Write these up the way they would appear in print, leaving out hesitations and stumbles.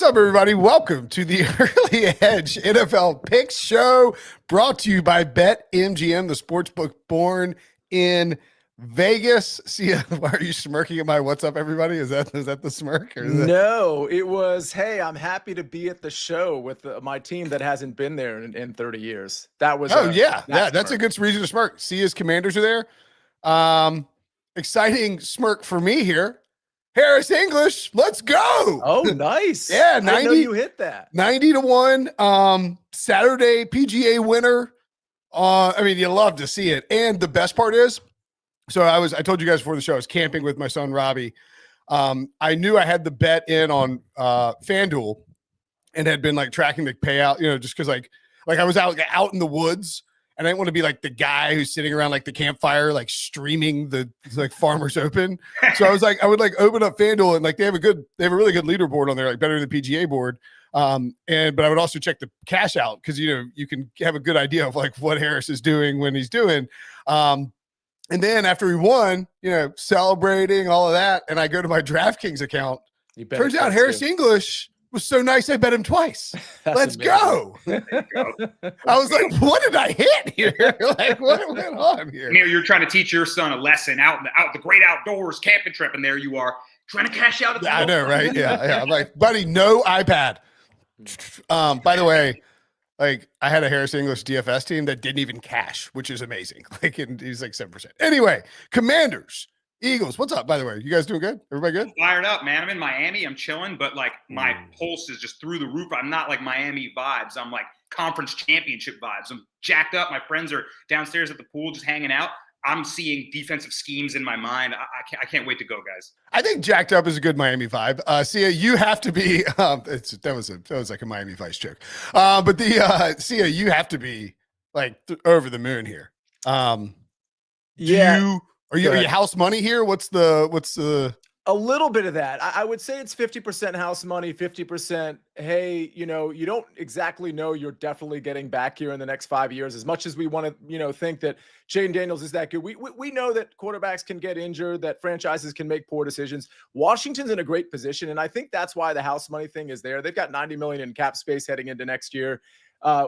up, everybody? Welcome to the Early Edge NFL Picks Show, brought to you by BetMGM, the sportsbook born in Vegas. Sia, why are you smirking at my "What's up, everybody"? Is that the smirk? Or No, it was, hey, I'm happy to be at the show with my team that hasn't been there in 30 years. That was that's a good reason to smirk. Sia's Commanders are there. Exciting smirk for me here. Harris English, let's go. Oh, nice. Yeah, 90, I know you hit that. 90-1. Saturday PGA winner. I mean, you love to see it. And the best part is, so I told you guys before the show, I was camping with my son Robbie. I knew I had the bet in on FanDuel and had been like tracking the payout, just because like I was out in the woods. And I didn't want to be like the guy who's sitting around like the campfire, like streaming the like Farmers Open. So I was like, I would like open up FanDuel and like they have a really good leaderboard on there, like better than the PGA board. But I would also check the cash out because you can have a good idea of like what Harris is doing when he's doing. And then after he won, celebrating all of that, and I go to my DraftKings account. Turns out Harris English was so nice, I bet him twice. Let's go. I was like, what did I hit here? Like, what went on here? You're trying to teach your son a lesson out in the great outdoors camping trip, and there you are trying to cash out. I know, right? Yeah. I'm like, buddy, no iPad. By the way, like I had a Harris English DFS team that didn't even cash, which is amazing. Like he's like 7%. Anyway, Commanders. Eagles, what's up, by the way? You guys doing good? Everybody good? Fired up, man. I'm in Miami. I'm chilling, but like my pulse is just through the roof. I'm not like Miami vibes. I'm like conference championship vibes. I'm jacked up. My friends are downstairs at the pool just hanging out. I'm seeing defensive schemes in my mind. I can't wait to go, guys. I think jacked up is a good Miami vibe. Sia, you have to be that was like a Miami Vice joke. But Sia, you have to be like over the moon here. Are you house money here? What's the a little bit of that? I would say it's 50% house money, 50%. Hey, you don't exactly know you're definitely getting back here in the next 5 years. As much as we want to, think that Jaden Daniels is that good, we know that quarterbacks can get injured, that franchises can make poor decisions. Washington's in a great position, and I think that's why the house money thing is there. They've got $90 million in cap space heading into next year.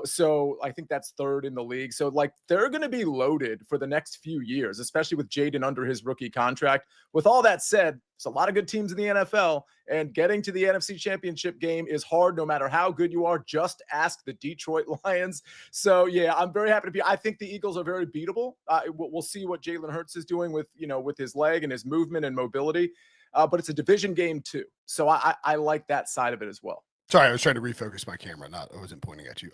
So I think that's third in the league. So like they're going to be loaded for the next few years, especially with Jaden under his rookie contract. With all that said, there's a lot of good teams in the NFL, and getting to the NFC Championship game is hard no matter how good you are. Just ask the Detroit Lions. So yeah, I'm very happy to be. I think the Eagles are very beatable. We'll see what Jalen Hurts is doing with his leg and his movement and mobility. But it's a division game too. So I like that side of it as well. Sorry, I was trying to refocus my camera. I wasn't pointing at you.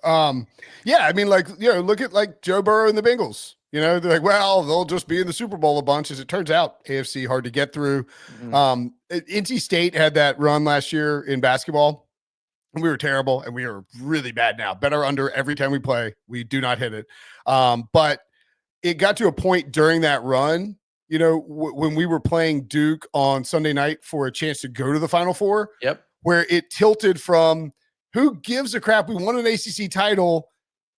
Yeah, I mean, like, look at like Joe Burrow and the Bengals. They're like, well, they'll just be in the Super Bowl a bunch. As it turns out, AFC hard to get through. NC State had that run last year in basketball, and we were terrible, and we are really bad now. Better under every time we play. We do not hit it. But it got to a point during that run, when we were playing Duke on Sunday night for a chance to go to the Final Four. Yep. Where it tilted from who gives a crap? We won an ACC title.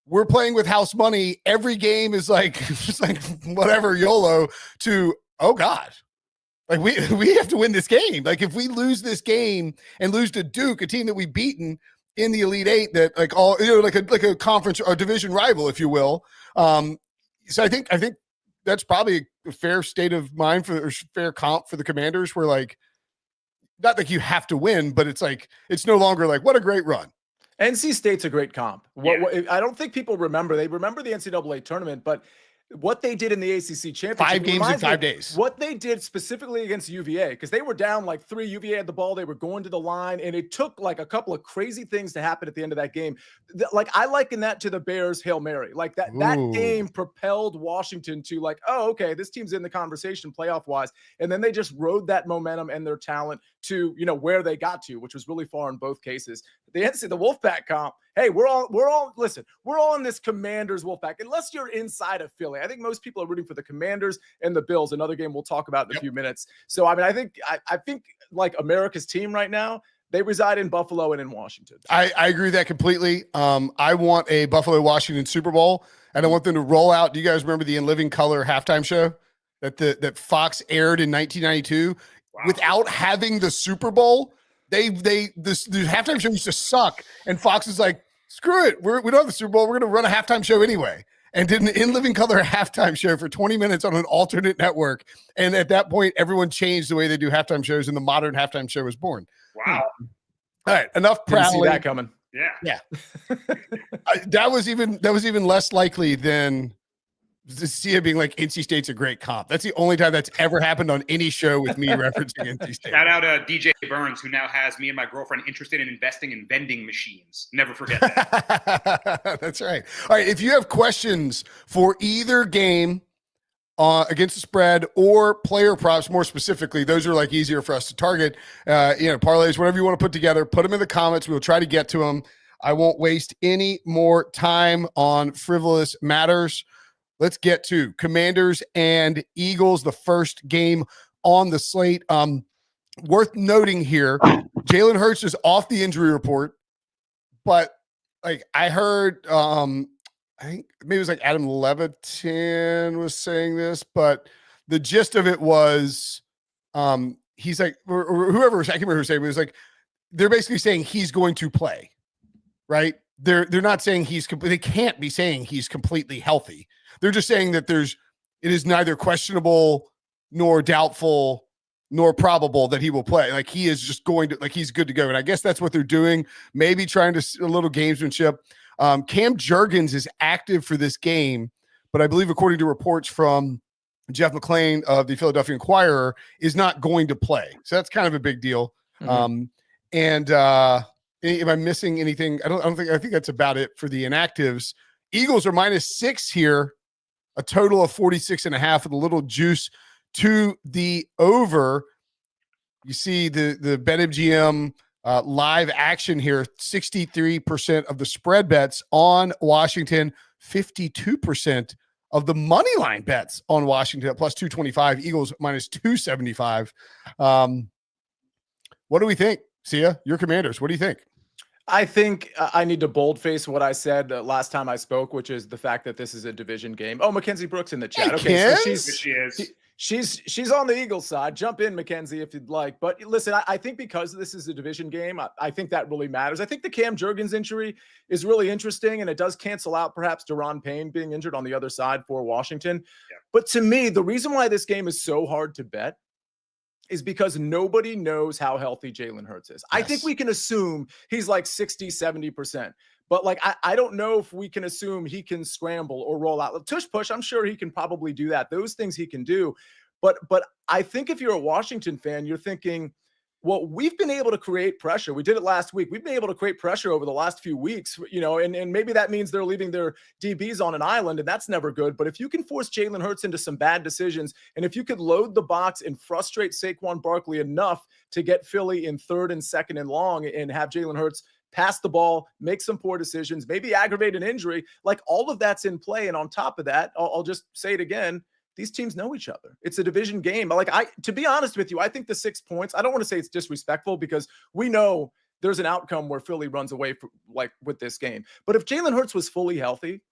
We're playing with house money. Every game is like, just like whatever YOLO to, oh God, like we have to win this game. Like if we lose this game and lose to Duke, a team that we've beaten in the Elite Eight, that like all, like a conference or division rival, if you will. So I think that's probably a fair state of mind or fair comp for the Commanders where like, not like you have to win, but it's like, it's no longer like, what a great run. NC State's a great comp. I don't think people remember. They remember the NCAA tournament, but what they did in the ACC championship. 5 games in 5 days. What they did specifically against UVA, because they were down like 3. UVA had the ball. They were going to the line, and it took like a couple of crazy things to happen at the end of that game. Like I liken that to the Bears Hail Mary. Like that game propelled Washington to like, oh, okay, this team's in the conversation playoff wise, and then they just rode that momentum and their talent to where they got to, which was really far in both cases. The Wolfpack comp. Hey, we're all in this Commanders Wolfpack. Unless you're inside of Philly, I think most people are rooting for the Commanders and the Bills. Another game we'll talk about in a few minutes. So I mean, I think like America's team right now, they reside in Buffalo and in Washington. I agree with that completely. I want a Buffalo Washington Super Bowl, and I want them to roll out. Do you guys remember the In Living Color halftime show that Fox aired in 1992 without having the Super Bowl? The halftime show used to suck, and Fox was like, screw it, we don't have the Super Bowl, we're going to run a halftime show anyway, and did an In Living Color halftime show for 20 minutes on an alternate network. And at that point, everyone changed the way they do halftime shows, and the modern halftime show was born. Wow. All right, enough Didn't see prattling. that coming. Yeah. That was even less likely than Sia being like, NC State's a great comp. That's the only time that's ever happened on any show with me referencing NC State. Shout out DJ Burns, who now has me and my girlfriend interested in investing in vending machines. Never forget that. That's right. All right, if you have questions for either game against the spread or player props, more specifically, those are like easier for us to target. Parlays, whatever you want to put together, put them in the comments. We'll try to get to them. I won't waste any more time on frivolous matters. Let's get to Commanders and Eagles, the first game on the slate. Worth noting here, Jalen Hurts is off the injury report, but like I heard, I think maybe it was like Adam Levitin was saying this, but the gist of it was, he's like, or whoever, I can't remember who was saying, but it was like, they're basically saying he's going to play, right? They're not saying they can't be saying he's completely healthy. They're just saying that it is neither questionable nor doubtful nor probable that he will play. Like he is just going to, like he's good to go. And I guess that's what they're doing. Maybe trying to a little gamesmanship. Cam Jurgens is active for this game, but I believe according to reports from Jeff McClain of the Philadelphia Inquirer, is not going to play. So that's kind of a big deal. Mm-hmm. Am I missing anything? I think that's about it for the inactives. Eagles are -6 here, a total of 46.5 with a little juice to the over. You see the BetMGM live action here, 63% of the spread bets on Washington, 52% of the money line bets on Washington at +225, Eagles -275. What do we think, Sia? Your Commanders, what do you think? I think I need to boldface what I said last time I spoke, which is the fact that this is a division game. Oh, Mackenzie Brooks in the chat. Hey, okay, so she's on the Eagles side. Jump in, Mackenzie, if you'd like. But listen, I think because this is a division game, I think that really matters. I think the Cam Jurgens injury is really interesting, and it does cancel out perhaps Daron Payne being injured on the other side for Washington. Yeah. But to me, the reason why this game is so hard to bet is because nobody knows how healthy Jalen Hurts is. Yes. I think we can assume he's like 60, 70%. But like, I don't know if we can assume he can scramble or roll out. Tush push, I'm sure he can probably do that. Those things he can do. But I think if you're a Washington fan, you're thinking, well, we've been able to create pressure. We did it last week. We've been able to create pressure over the last few weeks, and maybe that means they're leaving their DBs on an island, and that's never good. But if you can force Jalen Hurts into some bad decisions, and if you could load the box and frustrate Saquon Barkley enough to get Philly in 3rd and 2nd and long and have Jalen Hurts pass the ball, make some poor decisions, maybe aggravate an injury, like all of that's in play. And on top of that, I'll just say it again, these teams know each other. It's a division game. To be honest with you, I think the 6 points, I don't want to say it's disrespectful because we know there's an outcome where Philly runs away with this game. But if Jalen Hurts was fully healthy,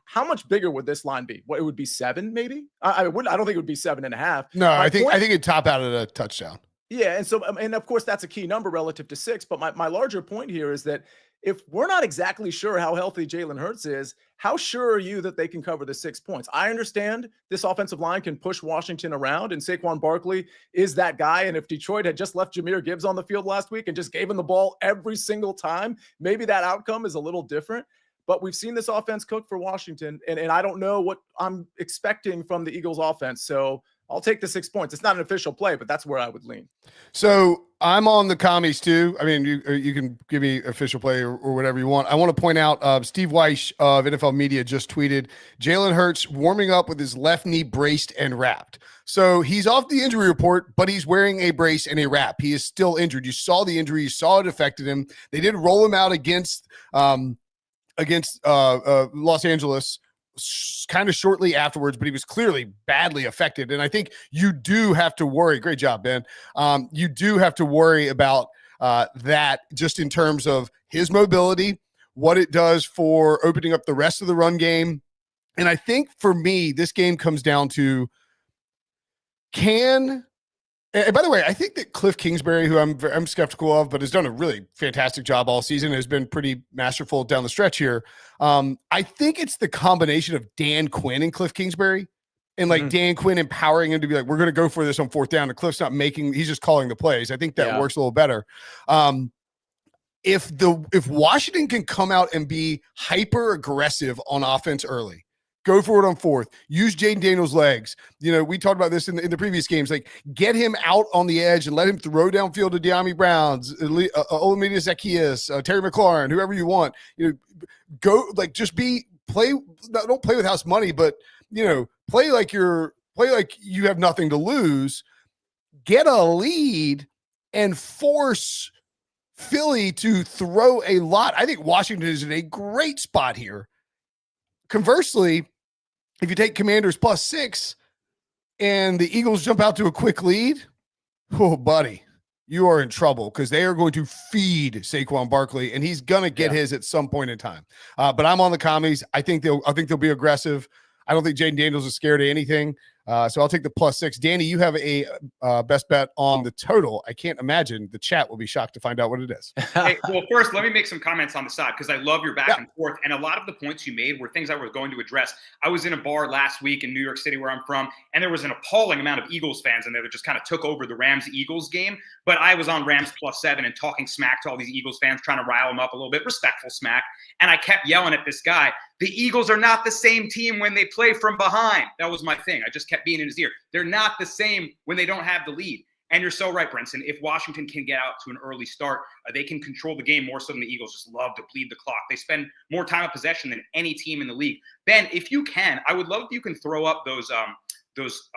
how much bigger would this line be? It would be 7, maybe. I don't think it would be 7.5. No, I think it'd top out at a touchdown. Yeah, and of course that's a key number relative to 6. But my larger point here is that if we're not exactly sure how healthy Jalen Hurts is, how sure are you that they can cover the 6 points? I understand this offensive line can push Washington around, and Saquon Barkley is that guy. And if Detroit had just left Jahmyr Gibbs on the field last week and just gave him the ball every single time, maybe that outcome is a little different. But we've seen this offense cook for Washington, and I don't know what I'm expecting from the Eagles offense. So I'll take the 6 points. It's not an official play, but that's where I would lean. So I'm on the commies too. I mean, you can give me official play or whatever you want. I want to point out Steve Weish of NFL Media just tweeted Jalen Hurts warming up with his left knee braced and wrapped. So he's off the injury report, but he's wearing a brace and a wrap. He is still injured. You saw the injury. You saw it affected him. They did roll him out against Los Angeles kind of shortly afterwards, but he was clearly badly affected. And I think you do have to worry. Great job, Ben. You do have to worry about that just in terms of his mobility, what it does for opening up the rest of the run game. And I think for me, this game comes down to, can And by the way, I think that Cliff Kingsbury, who I'm skeptical of, but has done a really fantastic job all season, has been pretty masterful down the stretch here. I think it's the combination of Dan Quinn and Cliff Kingsbury, and like Dan Quinn empowering him to be like, we're going to go for this on fourth down. And Cliff's not he's just calling the plays. I think that works a little better. If Washington can come out and be hyper aggressive on offense early, go for it on fourth, use Jaden Daniels' legs. We talked about this in the previous games, like get him out on the edge and let him throw downfield to De'Ami Browns, Olamide Zaccheaus, Terry McLaurin, whoever you want. Go like don't play with house money, but play like you have nothing to lose, get a lead and force Philly to throw a lot. I think Washington is in a great spot here. Conversely, if you take Commanders +6 and the Eagles jump out to a quick lead, oh, buddy, you are in trouble because they are going to feed Saquon Barkley, and he's going to get his at some point in time. But I'm on the commies. I think they'll be aggressive. I don't think Jaden Daniels is scared of anything. So I'll take the +6. Danny, you have a best bet on the total. I can't imagine the chat will be shocked to find out what it is. Hey, well, first, let me make some comments on the side because I love your back and forth. And a lot of the points you made were things I was going to address. I was in a bar last week in New York City where I'm from, and there was an appalling amount of Eagles fans in there that just kind of took over the Rams-Eagles game. But I was on Rams +7 and talking smack to all these Eagles fans, trying to rile them up a little bit, respectful smack. And I kept yelling at this guy, the Eagles are not the same team when they play from behind. That was my thing. I just kept being in his ear. They're not the same when they don't have the lead. And you're so right, Brinson. If Washington can get out to an early start, they can control the game more so than the Eagles just love to bleed the clock. They spend more time of possession than any team in the league. Ben, if you can, I would love if you can throw up those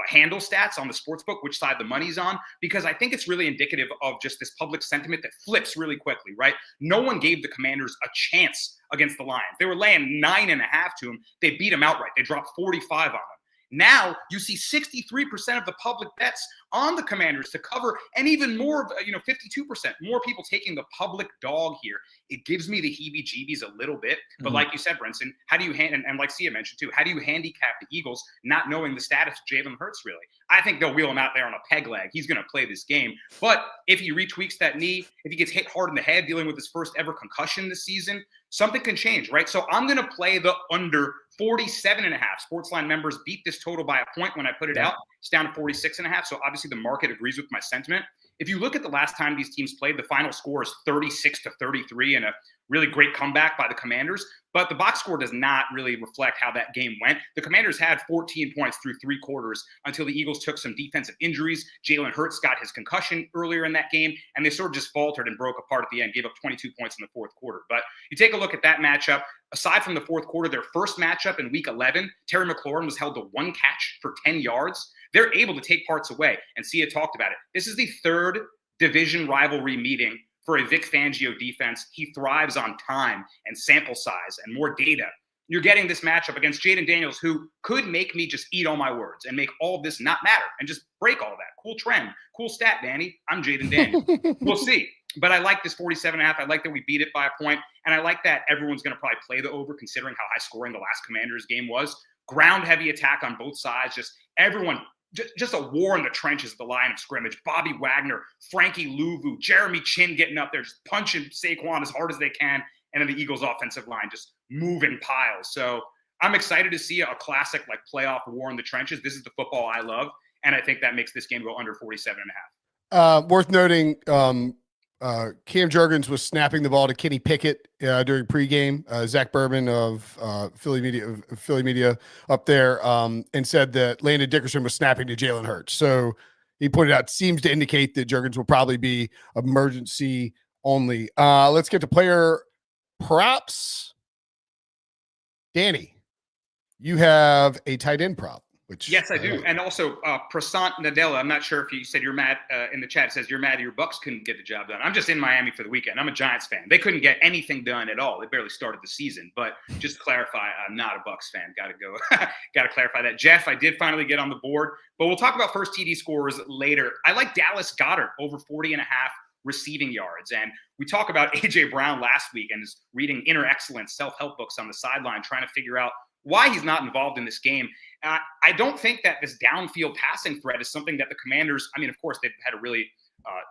handle stats on the sportsbook, which side the money's on, because I think it's really indicative of just this public sentiment that flips really quickly, right? No one gave the Commanders a chance against the Lions. They were laying 9.5 to them. They beat them outright. They dropped 45 on them. Now you see 63% of the public bets on the Commanders to cover, and even more, 52% more people taking the public dog here. It gives me the heebie-jeebies a little bit. But like you said, Brinson, how do you and like Sia mentioned too, how do you handicap the Eagles not knowing the status of Jalen Hurts really? I think they'll wheel him out there on a peg leg. He's going to play this game. But if he retweaks that knee, if he gets hit hard in the head dealing with his first ever concussion this season, something can change, right? So I'm going to play the under 47.5. SportsLine members beat this total by a point when I put it out. It's down to 46.5. So obviously the market agrees with my sentiment. If you look at the last time these teams played, the final score is 36-33 and a really great comeback by the Commanders. But the box score does not really reflect how that game went. The Commanders had 14 points through 3 quarters until the Eagles took some defensive injuries. Jalen Hurts got his concussion earlier in that game, and they sort of just faltered and broke apart at the end, gave up 22 points in the fourth quarter. But you take a look at that matchup. Aside from the fourth quarter, their first matchup in Week 11, Terry McLaurin was held to 1 catch for 10 yards. They're able to take parts away, and Sia talked about it. This is the 3rd division rivalry meeting for a Vic Fangio defense. He thrives on time and sample size and more data. You're getting this matchup against Jaden Daniels, who could make me just eat all my words and make all of this not matter and just break all that. Cool trend. Cool stat, Danny. I'm Jaden Daniels. We'll see. But I like this 47.5. I like that we beat it by a point. And I like that everyone's going to probably play the over considering how high scoring the last Commanders game was. Ground heavy attack on both sides. Just everyone. Just a war in the trenches at the line of scrimmage. Bobby Wagner, Frankie Louvu, Jeremy Chin getting up there, just punching Saquon as hard as they can. And then the Eagles offensive line just moving piles. So I'm excited to see a classic like playoff war in the trenches. This is the football I love. And I think that makes this game go under 47.5. Worth noting, Cam Jurgens was snapping the ball to Kenny Pickett during pregame. Zach Berman of Philly Media up there and said that Landon Dickerson was snapping to Jalen Hurts. So he pointed out, seems to indicate that Jurgens will probably be emergency only. Let's get to player props. Danny, you have a tight end prop. Which, yes, I do. And also, Prasant Nadella, I'm not sure if you said you're mad in the chat. It says you're mad your Bucks couldn't get the job done. I'm just in Miami for the weekend. I'm a Giants fan. They couldn't get anything done at all. They barely started the season. But just to clarify, I'm not a Bucks fan. Got to clarify that. Jeff, I did finally get on the board. But we'll talk about first TD scores later. I like Dallas Goedert over 40.5 receiving yards. And we talked about A.J. Brown last week and is reading inner excellence self-help books on the sideline, trying to figure out why he's not involved in this game. I don't think that this downfield passing threat is something that the Commanders, I mean, of course, they've had a really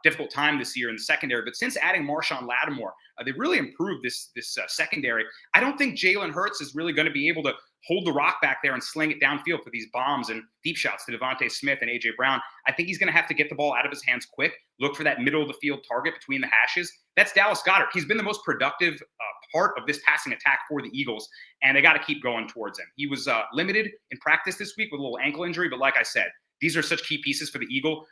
difficult time this year in the secondary, but since adding Marshawn Lattimore, they've really improved this secondary. I don't think Jalen Hurts is really going to be able to hold the rock back there and sling it downfield for these bombs and deep shots to Devontae Smith and A.J. Brown. I think he's going to have to get the ball out of his hands quick, look for that middle of the field target between the hashes. That's Dallas Goedert. He's been the most productive part of this passing attack for the Eagles, and they got to keep going towards him. He was limited in practice this week with a little ankle injury, but like I said, these are such key pieces for the Eagle.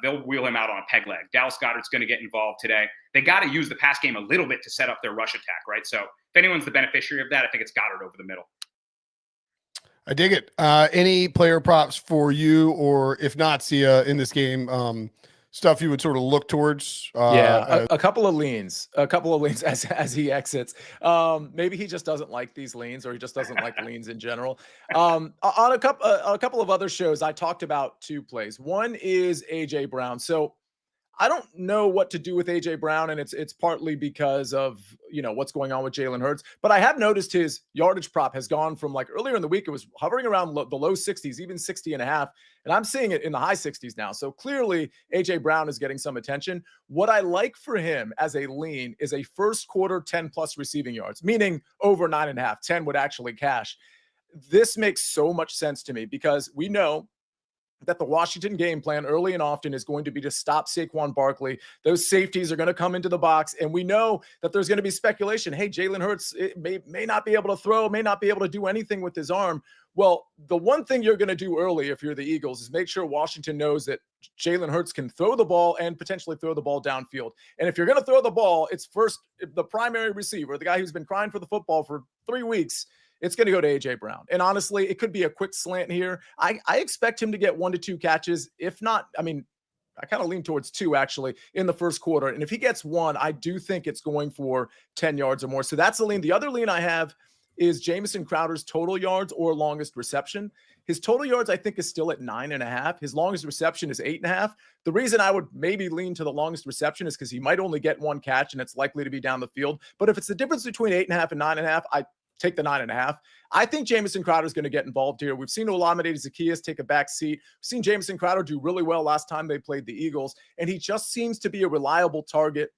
They'll wheel him out on a peg leg. Dallas Goedert's going to get involved today. They got to use the pass game a little bit to set up their rush attack, right? So if anyone's the beneficiary of that, I think it's Goedert over the middle. I dig it. Any player props for you, or if not, Sia, in this game, stuff you would sort of look towards? A couple of leans as he exits. Maybe he just doesn't like these leans, or he just doesn't like leans in general. On a couple of other shows, I talked about 2 plays. One is A.J. Brown. So I don't know what to do with A.J. Brown, and it's partly because of, what's going on with Jalen Hurts. But I have noticed his yardage prop has gone from, like, earlier in the week, it was hovering around the low 60s, even 60.5, and I'm seeing it in the high 60s now. So clearly A.J. Brown is getting some attention. What I like for him as a lean is a first quarter 10+ receiving yards, meaning over 9.5. 10 would actually cash. This makes so much sense to me because we know that the Washington game plan early and often is going to be to stop Saquon Barkley. Those safeties are going to come into the box, and we know that there's going to be speculation. Hey, Jalen Hurts may not be able to throw, may not be able to do anything with his arm. Well, the one thing you're going to do early if you're the Eagles is make sure Washington knows that Jalen Hurts can throw the ball and potentially throw the ball downfield. And if you're going to throw the ball, it's first the primary receiver, the guy who's been crying for the football for 3 weeks. It's going to go to A.J. Brown. And honestly, it could be a quick slant here. I expect him to get 1 to 2 catches. If not, I kind of lean towards 2 actually in the first quarter. And if he gets 1, I do think it's going for 10 yards or more. So that's the lean. The other lean I have is Jamison Crowder's total yards or longest reception. His total yards, I think, is still at 9.5. His longest reception is 8.5. The reason I would maybe lean to the longest reception is because he might only get 1 catch and it's likely to be down the field. But if it's the difference between 8.5 and 9.5, I take the 9.5. I think Jamison Crowder is going to get involved here. We've seen Olamide Zaccheaus take a back seat. We've seen Jamison Crowder do really well last time they played the Eagles, and he just seems to be a reliable target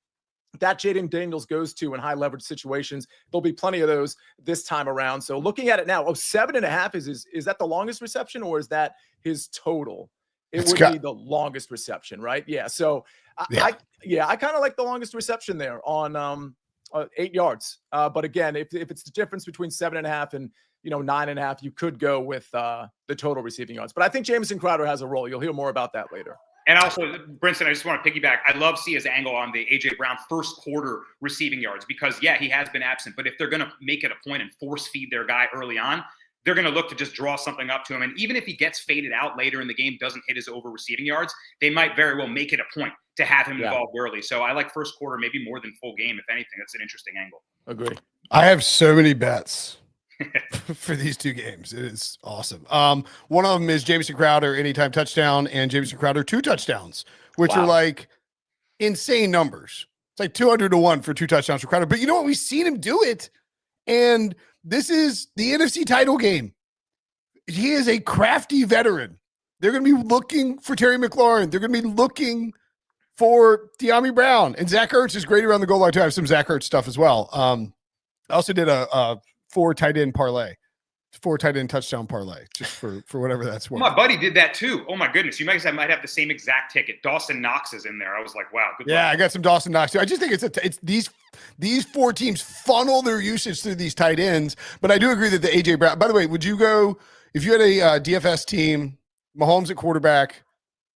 that Jaden Daniels goes to in high leverage situations. There'll be plenty of those this time around. So looking at it now, 7.5 is that the longest reception, or is that his total? It would be the longest reception, right? Yeah. So I kind of like the longest reception there on 8 yards. But again, if it's the difference between 7.5 and 9.5, you could go with the total receiving yards. But I think Jamison Crowder has a role. You'll hear more about that later. And also, Brinson, I just want to piggyback. I love Sia's angle on the A.J. Brown first quarter receiving yards because, yeah, he has been absent. But if they're going to make it a point and force feed their guy early on, they're going to look to just draw something up to him. And even if he gets faded out later in the game, doesn't hit his over receiving yards, they might very well make it a point to have him involved early. So I like first quarter, maybe more than full game. If anything, that's an interesting angle. Agree. I have so many bets for these 2 games. It is awesome. One of them is Jamison Crowder anytime touchdown and Jamison Crowder 2 touchdowns, which are like insane numbers. It's like 200 to 1 for 2 touchdowns for Crowder. But you know what? We've seen him do it. And this is the NFC title game. He is a crafty veteran. They're going to be looking for Terry McLaurin. They're going to be looking for De'Ami Brown. And Zach Ertz is great around the goal line too. I have some Zach Ertz stuff as well. I also did a 4 tight end parlay, 4 tight end touchdown parlay, just for whatever that's worth. My buddy did that too. Oh my goodness. You might have the same exact ticket. Dawson Knox is in there. I was like, wow. Good luck. I got some Dawson Knox too. I just think it's these 4 teams funnel their usage through these tight ends. But I do agree that the AJ Brown, by the way, would you go, if you had a DFS team, Mahomes at quarterback,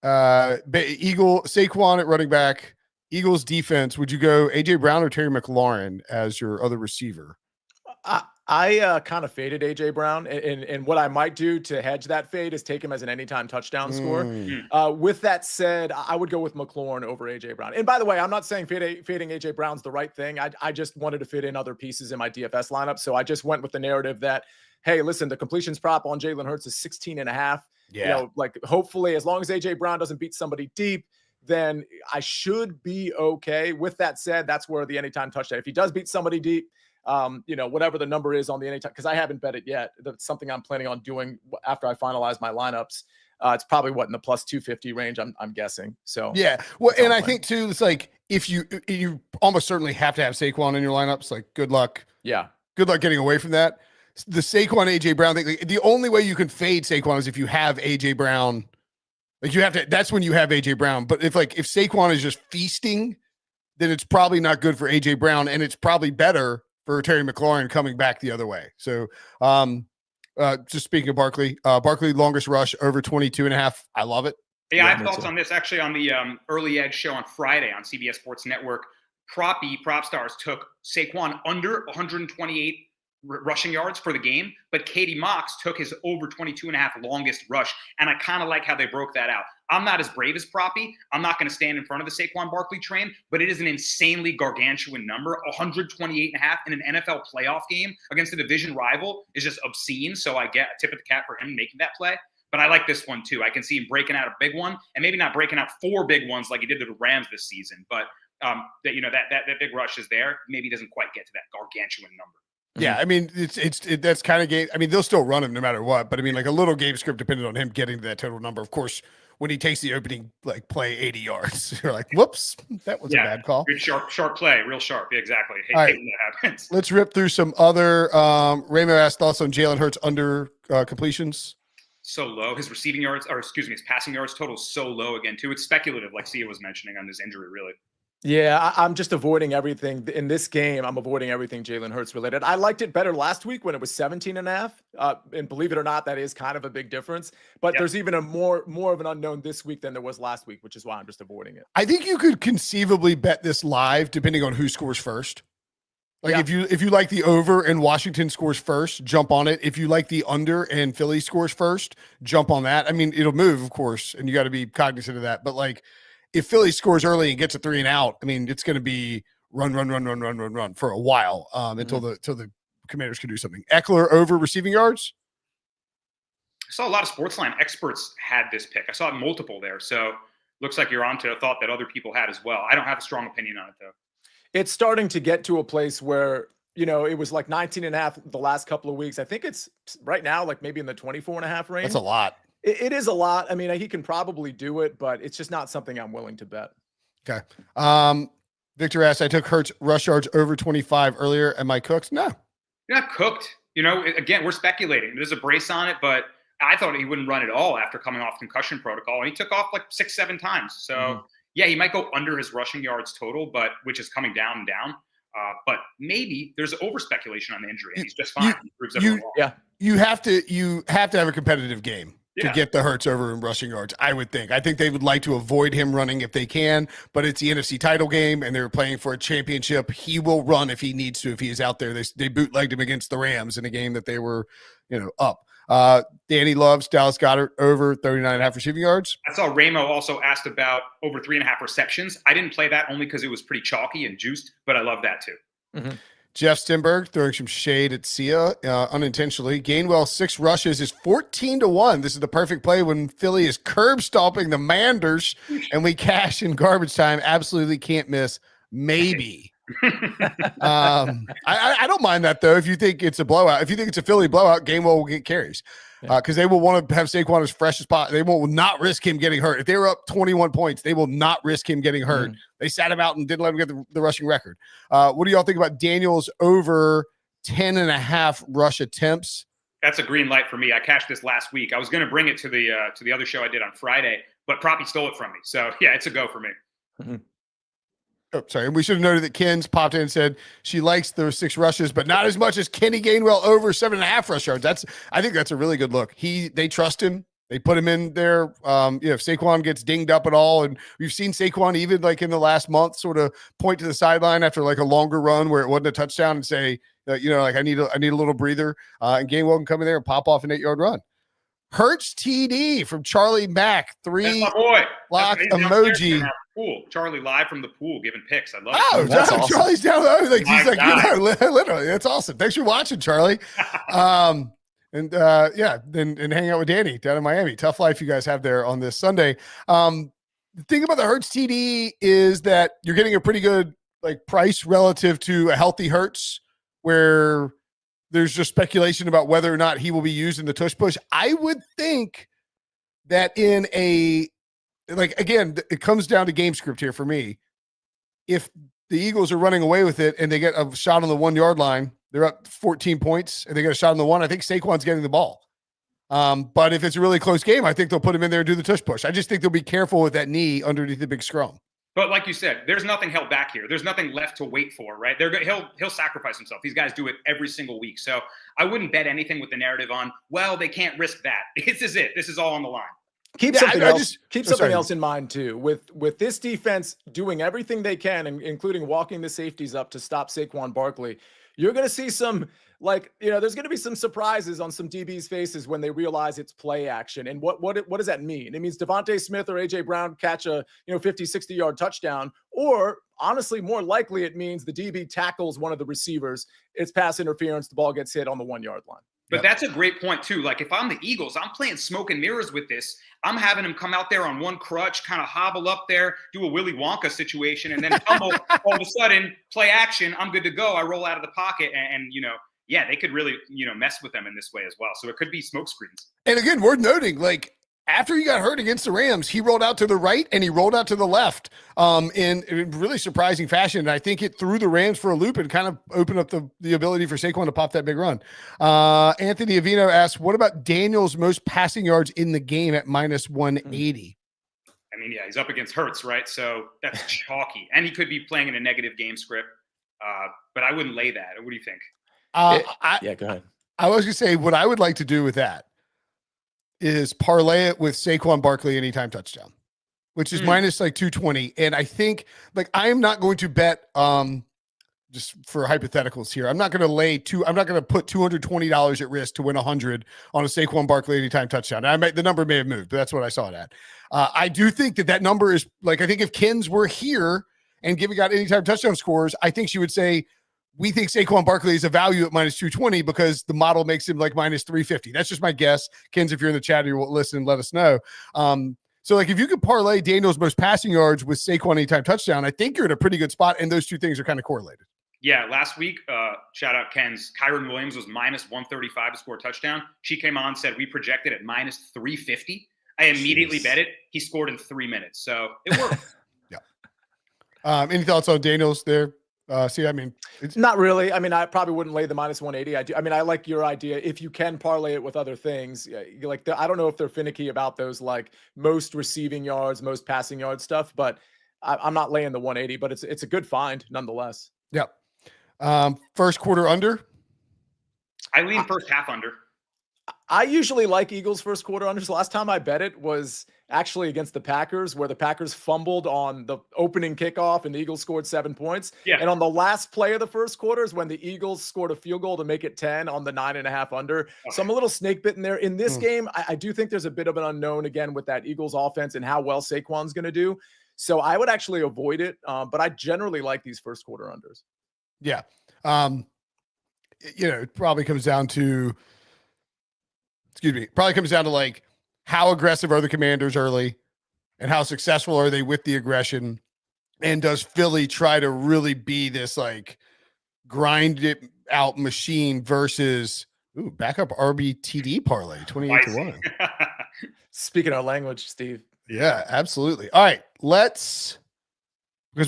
Saquon at running back, Eagles defense, would you go AJ Brown or Terry McLaurin as your other receiver? I kind of faded A.J. Brown, and what I might do to hedge that fade is take him as an anytime touchdown score. With that said, I would go with McLaurin over A.J. Brown. And by the way, I'm not saying fading A.J. Brown's the right thing. I just wanted to fit in other pieces in my DFS lineup, so I just went with the narrative that, hey, listen, the completions prop on Jalen Hurts is 16.5. Yeah. Hopefully, as long as A.J. Brown doesn't beat somebody deep, then I should be okay. With that said, that's where the anytime touchdown. If he does beat somebody deep, whatever the number is on the anytime, because I haven't bet it yet. That's something I'm planning on doing after I finalize my lineups. It's probably in the plus 250 range, I'm guessing. So yeah. Well, and I think too, it's like if you almost certainly have to have Saquon in your lineups, like good luck. Yeah. Good luck getting away from that. The Saquon AJ Brown thing, the only way you can fade Saquon is if you have AJ Brown. Like you have to, that's when you have AJ Brown. But if Saquon is just feasting, then it's probably not good for AJ Brown, and it's probably better for Terry McLaurin coming back the other way. So just speaking of Barkley, longest rush over 22.5. I love it. Yeah, I have thoughts on this actually on the Early Edge show on Friday on CBS Sports Network. Prop stars took Saquon under 128 rushing yards for the game, but Katie Mox took his over 22.5 longest rush. And I kind of like how they broke that out. I'm not as brave as Proppy. I'm not going to stand in front of the Saquon Barkley train, but it is an insanely gargantuan number. 128.5 in an NFL playoff game against a division rival is just obscene. So I get a tip of the cap for him making that play. But I like this one too. I can see him breaking out a big one, and maybe not breaking out 4 big ones like he did to the Rams this season. But that big rush is there. Maybe he doesn't quite get to that gargantuan number. Yeah, I mean, that's kind of game. I mean, they'll still run him no matter what. But I mean, like a little game script depending on him getting to that total number. Of course, when he takes the opening play 80 yards, you're like, whoops, that was a bad call. Good sharp play, real sharp. Yeah, exactly. Hate when that happens. Let's rip through some other. Ramo asked thoughts on Jalen Hurts under completions. So low. His receiving yards, his passing yards total is so low again too. It's speculative, like Sia was mentioning on his injury, really. Yeah, I'm just avoiding everything in this game. I'm avoiding everything Jalen Hurts related. I liked it better last week when it was 17.5. And believe it or not, that is kind of a big difference. But there's even a more of an unknown this week than there was last week, which is why I'm just avoiding it. I think you could conceivably bet this live depending on who scores first. Like if you like the over and Washington scores first, jump on it. If you like the under and Philly scores first, jump on that. I mean, it'll move, of course, and you got to be cognizant of that. But like, if Philly scores early and gets a 3 and out, I mean, it's going to be run for a while until the Commanders can do something. Eckler over receiving yards. I saw a lot of SportsLine experts had this pick. I saw multiple there. So looks like you're onto a thought that other people had as well. I don't have a strong opinion on it though. It's starting to get to a place where, it was like 19.5 the last couple of weeks. I think it's right now, like maybe in the 24.5 range. That's a lot. It is a lot. I mean, he can probably do it, but it's just not something I'm willing to bet. Okay. Victor asked, I took Hurts rush yards over 25 earlier. Am I cooked? No. You're not cooked. Again, we're speculating. There's a brace on it, but I thought he wouldn't run at all after coming off concussion protocol. And he took off like 6-7 times. So, yeah, he might go under his rushing yards total, but which is coming down and down. But maybe there's over speculation on the injury, and he's just fine. He proves everyone wrong. Yeah. You have to have a competitive game to get the Hurts over in rushing yards, I would think. I think they would like to avoid him running if they can, but it's the NFC title game, and they're playing for a championship. He will run if he needs to, if he is out there. They bootlegged him against the Rams in a game that they were, up. Danny loves Dallas Goedert over 39.5 receiving yards. I saw Ramo also asked about over 3.5 receptions. I didn't play that only because it was pretty chalky and juiced, but I love that too. Mm-hmm. Jeff Stenberg throwing some shade at Sia unintentionally. Gainwell 6 rushes is 14-1. This is the perfect play when Philly is curb stomping the Manders and we cash in garbage time. Absolutely can't miss. Maybe. I don't mind that though. If you think it's a blowout, if you think it's a Philly blowout, Gainwell will get carries because they will want to have Saquon as fresh as possible. They will not risk him getting hurt. If they were up 21 points, they will not risk him getting hurt. They sat him out and didn't let him get the rushing record. What do y'all think about Daniels over 10.5 rush attempts? That's a green light for me. I cashed this last week. I was going to bring it to the other show I did on Friday, but Proppy stole it from me. So yeah, it's a go for me. Mm-hmm. Oh, sorry. And we should have noted that Ken's popped in and said she likes those 6 rushes, but not as much as Kenny Gainwell over 7.5 rush yards. I think that's a really good look. They trust him. They put him in there. If Saquon gets dinged up at all, and we've seen Saquon even like in the last month sort of point to the sideline after like a longer run where it wasn't a touchdown and say, I need a little breather. And Gainwell can come in there and pop off an 8-yard run. Hurts TD from Charlie Mack. 3 That's my boy. lock emoji. Pool. Charlie live from the pool giving picks. I love it. Oh, that's awesome. Charlie's down there. Literally. That's awesome. Thanks for watching, Charlie. And hang out with Danny down in Miami. Tough life you guys have there on this Sunday. The thing about the Hurts TD is that you're getting a pretty good price relative to a healthy Hurts where there's just speculation about whether or not he will be used in the tush push. I would think that again, it comes down to game script here for me. If the Eagles are running away with it and they get a shot on the 1 yard line, they're up 14 points and they get a shot on the one, I think Saquon's getting the ball. But if it's a really close game, I think they'll put him in there and do the tush push. I just think they'll be careful with that knee underneath the big scrum. But like you said, there's nothing held back here. There's nothing left to wait for, right? He'll sacrifice himself. These guys do it every single week. So I wouldn't bet anything with the narrative on, well, they can't risk that. This is it. This is all on the line. Keep something else in mind too. With this defense doing everything they can, including walking the safeties up to stop Saquon Barkley, you're going to see some, there's going to be some surprises on some DBs' faces when they realize it's play action. And what does that mean? It means Devontae Smith or AJ Brown catch a 50, 60-yard touchdown, or honestly, more likely it means the DB tackles one of the receivers. It's pass interference. The ball gets hit on the 1 yard line. But that's a great point too. Like if I'm the Eagles, I'm playing smoke and mirrors with this. I'm having him come out there on one crutch, kind of hobble up there, do a Willy Wonka situation, and then tumble. All of a sudden, play action. I'm good to go. I roll out of the pocket, and they could really mess with them in this way as well. So it could be smoke screens. And again, worth noting, after he got hurt against the Rams, he rolled out to the right and he rolled out to the left in really surprising fashion. And I think it threw the Rams for a loop and kind of opened up the ability for Saquon to pop that big run. Anthony Avino asks, what about Daniels' most passing yards in the game at minus 180? I mean, yeah, he's up against Hurts, right? So that's chalky. And he could be playing in a negative game script. But I wouldn't lay that. What do you think? Go ahead. I was going to say what I would like to do with that is parlay it with Saquon Barkley anytime touchdown, which is minus 220. And I think I am not going to bet, just for hypotheticals here, I'm not going to put $220 at risk to win 100 on a Saquon Barkley anytime touchdown. The number may have moved, but that's what I saw it at. I do think that number is I think if Kins were here and giving out anytime touchdown scores, I think she would say, we think Saquon Barkley is a value at minus 220 because the model makes him minus 350. That's just my guess. Kins, if you're in the chat or you listen, let us know. So if you could parlay Daniel's most passing yards with Saquon anytime touchdown, I think you're in a pretty good spot. And those two things are kind of correlated. Yeah. Last week, shout out Ken's, Kyron Williams was minus 135 to score a touchdown. She came on and said, we projected at minus 350. I immediately bet it. He scored in 3 minutes. So it worked. Yeah. Any thoughts on Daniel's there? It's not really. I probably wouldn't lay the minus 180. I like your idea. If you can parlay it with other things, I don't know if they're finicky about those most receiving yards, most passing yard stuff, but I'm not laying the 180, but it's a good find nonetheless. Yep. First quarter under. I lean first half under. I usually like Eagles first quarter unders. Last time I bet it was actually against the Packers, where the Packers fumbled on the opening kickoff and the Eagles scored 7 points. Yeah. And on the last play of the first quarter is when the Eagles scored a field goal to make it 10 on the 9.5 under. Okay. So I'm a little snake bitten there. In this game, I do think there's a bit of an unknown again with that Eagles offense and how well Saquon's going to do. So I would actually avoid it. But I generally like these first quarter unders. Yeah. It probably comes down to, how aggressive are the Commanders early and how successful are they with the aggression? And does Philly try to really be this grind it out machine versus backup RBTD parlay 28-1. Speaking our language, Steve. Yeah, absolutely. All right, because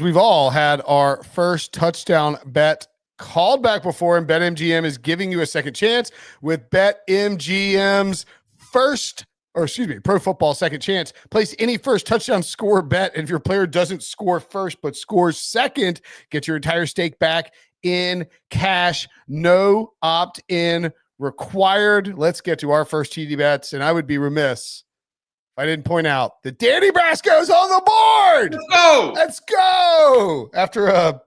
we've all had our first touchdown bet called back before, and BetMGM is giving you a second chance with BetMGM's Pro Football Second Chance. Place any first touchdown score bet, and if your player doesn't score first but scores second, get your entire stake back in cash. No opt-in required. Let's get to our first TD bets, and I would be remiss if I didn't point out that Danny Brasco's on the board. Let's go. After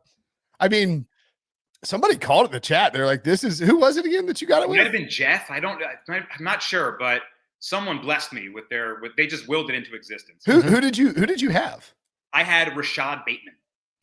somebody called it in the chat. They're like, who was it again that you got it with? It might have been Jeff. I'm not sure, but someone blessed me with they just willed it into existence. Who did you have? I had Rashad Bateman.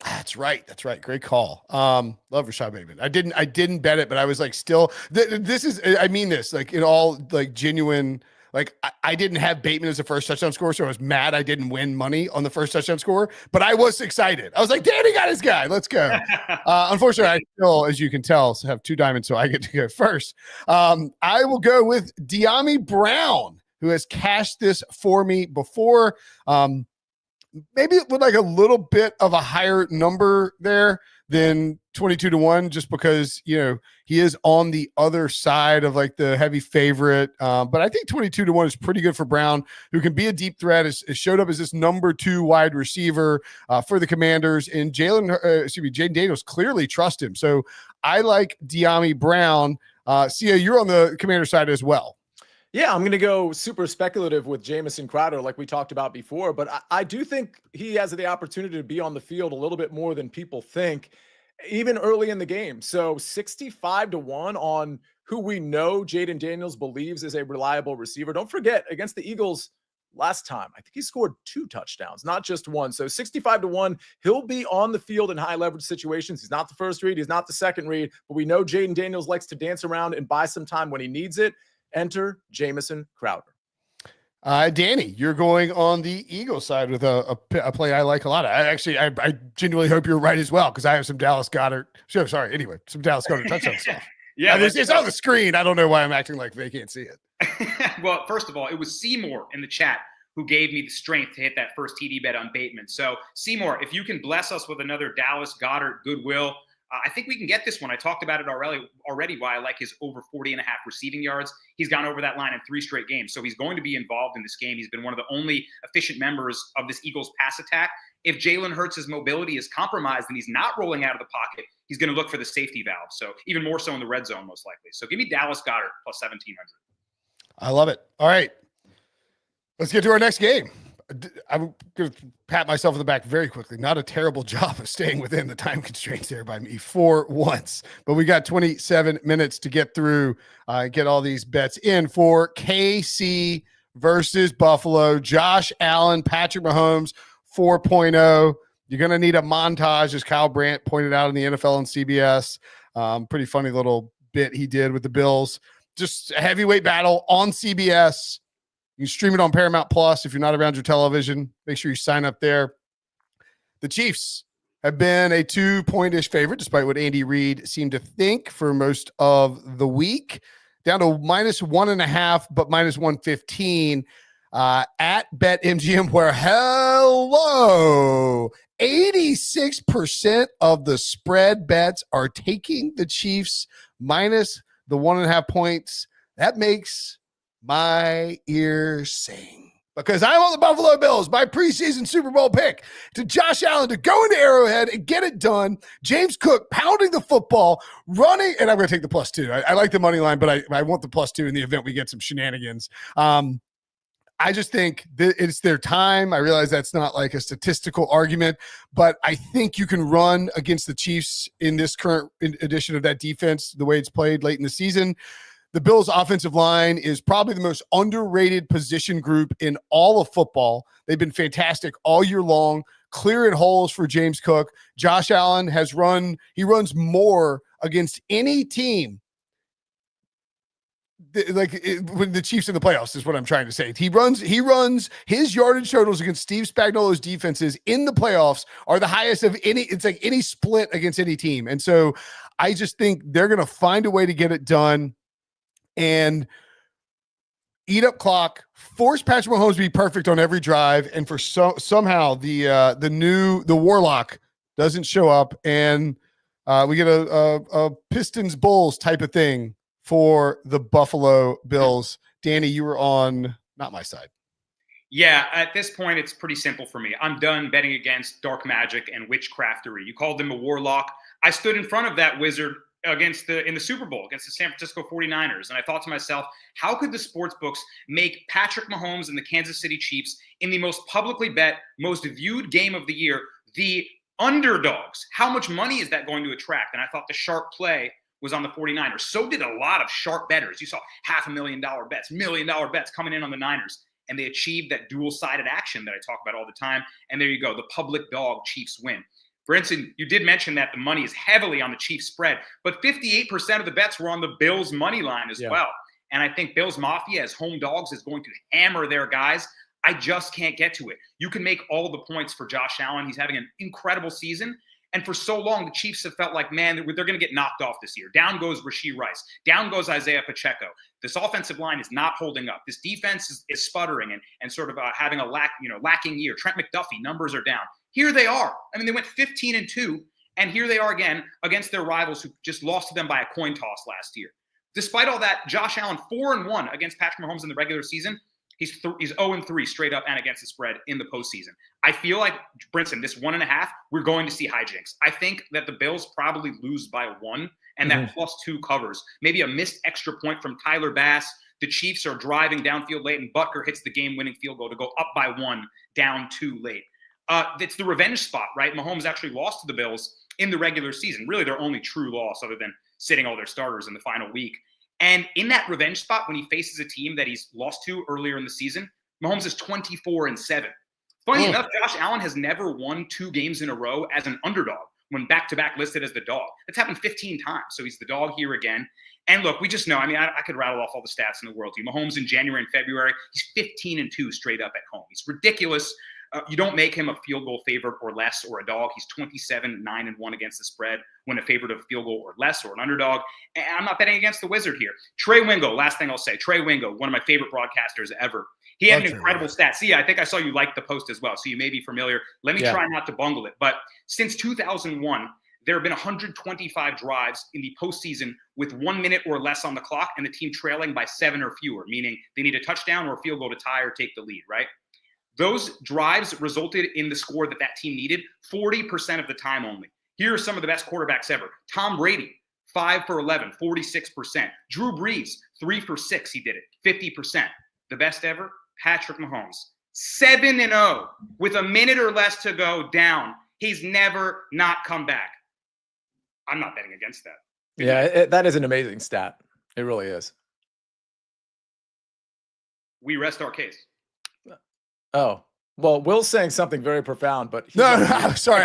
That's right. Great call. Love Rashad Bateman. I didn't bet it, but I was still, this is, I mean this, in all genuine, Like I didn't have Bateman as the first touchdown scorer, so I was mad I didn't win money on the first touchdown score, but I was excited. I was like, Danny got his guy. Let's go. Unfortunately, I still, as you can tell, have 2 diamonds, so I get to go first. I will go with Danny Brown, who has cashed this for me before. Maybe with like a little bit of a higher number there than 22-1, just because, you know, he is on the other side of like the heavy favorite. But I think 22-1 is pretty good for Brown, who can be a deep threat. Has showed up as this number 2 wide receiver for the Commanders, and Jaden Daniels clearly trust him. So I like Danny Brown. Sia, you're on the Commander side as well. Yeah, I'm going to go super speculative with Jamison Crowder, like we talked about before, but I do think he has the opportunity to be on the field a little bit more than people think, even early in the game. So 65-1 on who we know Jaden Daniels believes is a reliable receiver. Don't forget, against the Eagles last time, I think he scored 2 touchdowns, not just 1. So 65-1, he'll be on the field in high leverage situations. He's not the first read, he's not the second read, but we know Jaden Daniels likes to dance around and buy some time when he needs it. Enter Jamison Crowder. Danny, you're going on the Eagles side with a play I like a lot. I genuinely hope you're right as well, because I have some Dallas Goedert. Anyway, some Dallas Goedert touchdown stuff. Yeah, it's on the screen. I don't know why I'm acting like they can't see it. Well, first of all, it was Seymour in the chat who gave me the strength to hit that first TD bet on Bateman. So, Seymour, if you can bless us with another Dallas Goedert goodwill, I think we can get this one. I talked about it already why I like his over 40.5 receiving yards. He's gone over that line in 3 straight games. So he's going to be involved in this game. He's been one of the only efficient members of this Eagles pass attack. If Jalen Hurts' mobility is compromised and he's not rolling out of the pocket, he's going to look for the safety valve. So even more so in the red zone, most likely. So give me Dallas Goedert plus 1,700. I love it. All right. Let's get to our next game. I'm going to pat myself on the back very quickly. Not a terrible job of staying within the time constraints there by me for once. But we got 27 minutes to get through, get all these bets in for KC versus Buffalo. Josh Allen, Patrick Mahomes, 4.0. You're going to need a montage, as Kyle Brandt pointed out in the NFL and CBS. Pretty funny little bit he did with the Bills. Just a heavyweight battle on CBS. You can stream it on Paramount Plus if you're not around your television. Make sure you sign up there. The Chiefs have been a 2-point-ish favorite, despite what Andy Reid seemed to think for most of the week. Down to -1.5, but -115 at BetMGM, where 86% of the spread bets are taking the Chiefs minus the 1.5 points. That makes my ears sing, because I'm on the Buffalo Bills, my preseason Super Bowl pick, to Josh Allen to go into Arrowhead and get it done. James Cook pounding the football, running, and I'm going to take the +2. I like the money line, but I want the +2 in the event we get some shenanigans. I just think it's their time. I realize that's not like a statistical argument, but I think you can run against the Chiefs in this current edition of that defense, the way it's played late in the season. The Bills' offensive line is probably the most underrated position group in all of football. They've been fantastic all year long, clearing holes for James Cook. Josh Allen runs more against any team. When the Chiefs in the playoffs is what I'm trying to say. He runs his yardage totals against Steve Spagnuolo's defenses in the playoffs are the highest of any split against any team. And so I just think they're going to find a way to get it done and eat up clock, force Patrick Mahomes to be perfect on every drive, and for somehow the Warlock doesn't show up, and we get a Pistons Bulls type of thing for the Buffalo Bills. Danny, you were on not my side. Yeah, at this point, it's pretty simple for me. I'm done betting against dark magic and witchcraftery. You called him a warlock. I stood in front of that wizard in the Super Bowl against the San Francisco 49ers. And I thought to myself, how could the sports books make Patrick Mahomes and the Kansas City Chiefs in the most publicly bet, most viewed game of the year, the underdogs? How much money is that going to attract? And I thought the sharp play was on the 49ers. So did a lot of sharp bettors. You saw $500,000 bets, $1 million bets coming in on the Niners. And they achieved that dual-sided action that I talk about all the time. And there you go, the public dog Chiefs win. Brinson, you did mention that the money is heavily on the Chiefs spread, but 58% of the bets were on the Bills money line as well. And I think Bills Mafia as home dogs is going to hammer their guys. I just can't get to it. You can make all the points for Josh Allen. He's having an incredible season. And for so long, the Chiefs have felt like, man, they're going to get knocked off this year. Down goes Rashee Rice. Down goes Isaiah Pacheco. This offensive line is not holding up. This defense is sputtering and sort of having a lacking year. Trent McDuffie, numbers are down. Here they are. I mean, they went 15-2, and here they are again against their rivals who just lost to them by a coin toss last year. Despite all that, Josh Allen 4-1 against Patrick Mahomes in the regular season. He's 0-3 straight up and against the spread in the postseason. I feel like, Brinson, this 1.5, we're going to see hijinks. I think that the Bills probably lose by 1, and that +2 covers. Maybe a missed extra point from Tyler Bass. The Chiefs are driving downfield late, and Butker hits the game-winning field goal to go up by 1, down 2 late. It's the revenge spot, right? Mahomes actually lost to the Bills in the regular season. Really their only true loss other than sitting all their starters in the final week. And in that revenge spot, when he faces a team that he's lost to earlier in the season, Mahomes is 24-7. Funny enough, Josh Allen has never won 2 games in a row as an underdog when back-to-back listed as the dog. That's happened 15 times. So he's the dog here again. And look, we just know, I mean, I could rattle off all the stats in the world to you. Mahomes in January and February, he's 15-2 straight up at home. He's ridiculous. You don't make him a field goal favorite or less or a dog. He's 27-9-1 against the spread when a favorite of a field goal or less or an underdog. And I'm not betting against the Wizard here. Trey Wingo, last thing I'll say. Trey Wingo, one of my favorite broadcasters ever. He had an incredible stat. See, I think I saw you like the post as well, so you may be familiar. Let me try not to bungle it. But since 2001, there have been 125 drives in the postseason with 1 minute or less on the clock and the team trailing by 7 or fewer, meaning they need a touchdown or a field goal to tie or take the lead, right? Those drives resulted in the score that team needed 40% of the time only. Here are some of the best quarterbacks ever. Tom Brady, 5 for 11, 46%. Drew Brees, 3 for 6, he did it, 50%. The best ever, Patrick Mahomes, 7-0 with a minute or less to go down. He's never not come back. I'm not betting against that. Yeah, that is an amazing stat. It really is. We rest our case. Oh, well, Will's saying something very profound, but no, sorry.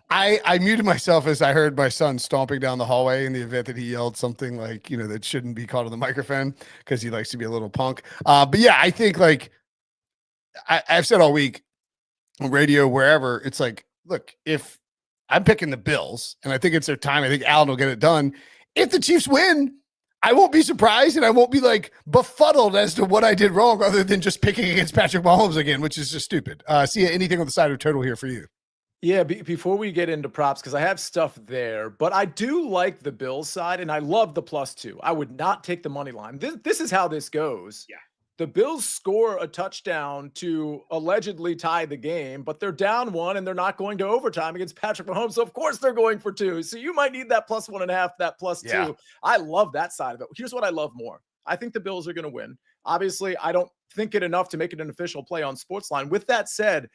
I muted myself as I heard my son stomping down the hallway in the event that he yelled something like, that shouldn't be caught on the microphone because he likes to be a little punk. But yeah, I think like I've said all week on radio, wherever, it's like, look, if I'm picking the Bills and I think it's their time, I think Allen will get it done. If the Chiefs win, I won't be surprised and I won't be like befuddled as to what I did wrong other than just picking against Patrick Mahomes again, which is just stupid. Sia, anything on the side of total here for you? Yeah, before we get into props, because I have stuff there, but I do like the Bills side and I love the +2. I would not take the money line. This is how this goes. Yeah. The Bills score a touchdown to allegedly tie the game, but they're down 1 and they're not going to overtime against Patrick Mahomes. So of course they're going for 2. So you might need that +1.5, that +2. Yeah. I love that side of it. Here's what I love more. I think the Bills are going to win. Obviously, I don't think it enough to make it an official play on SportsLine. With that said,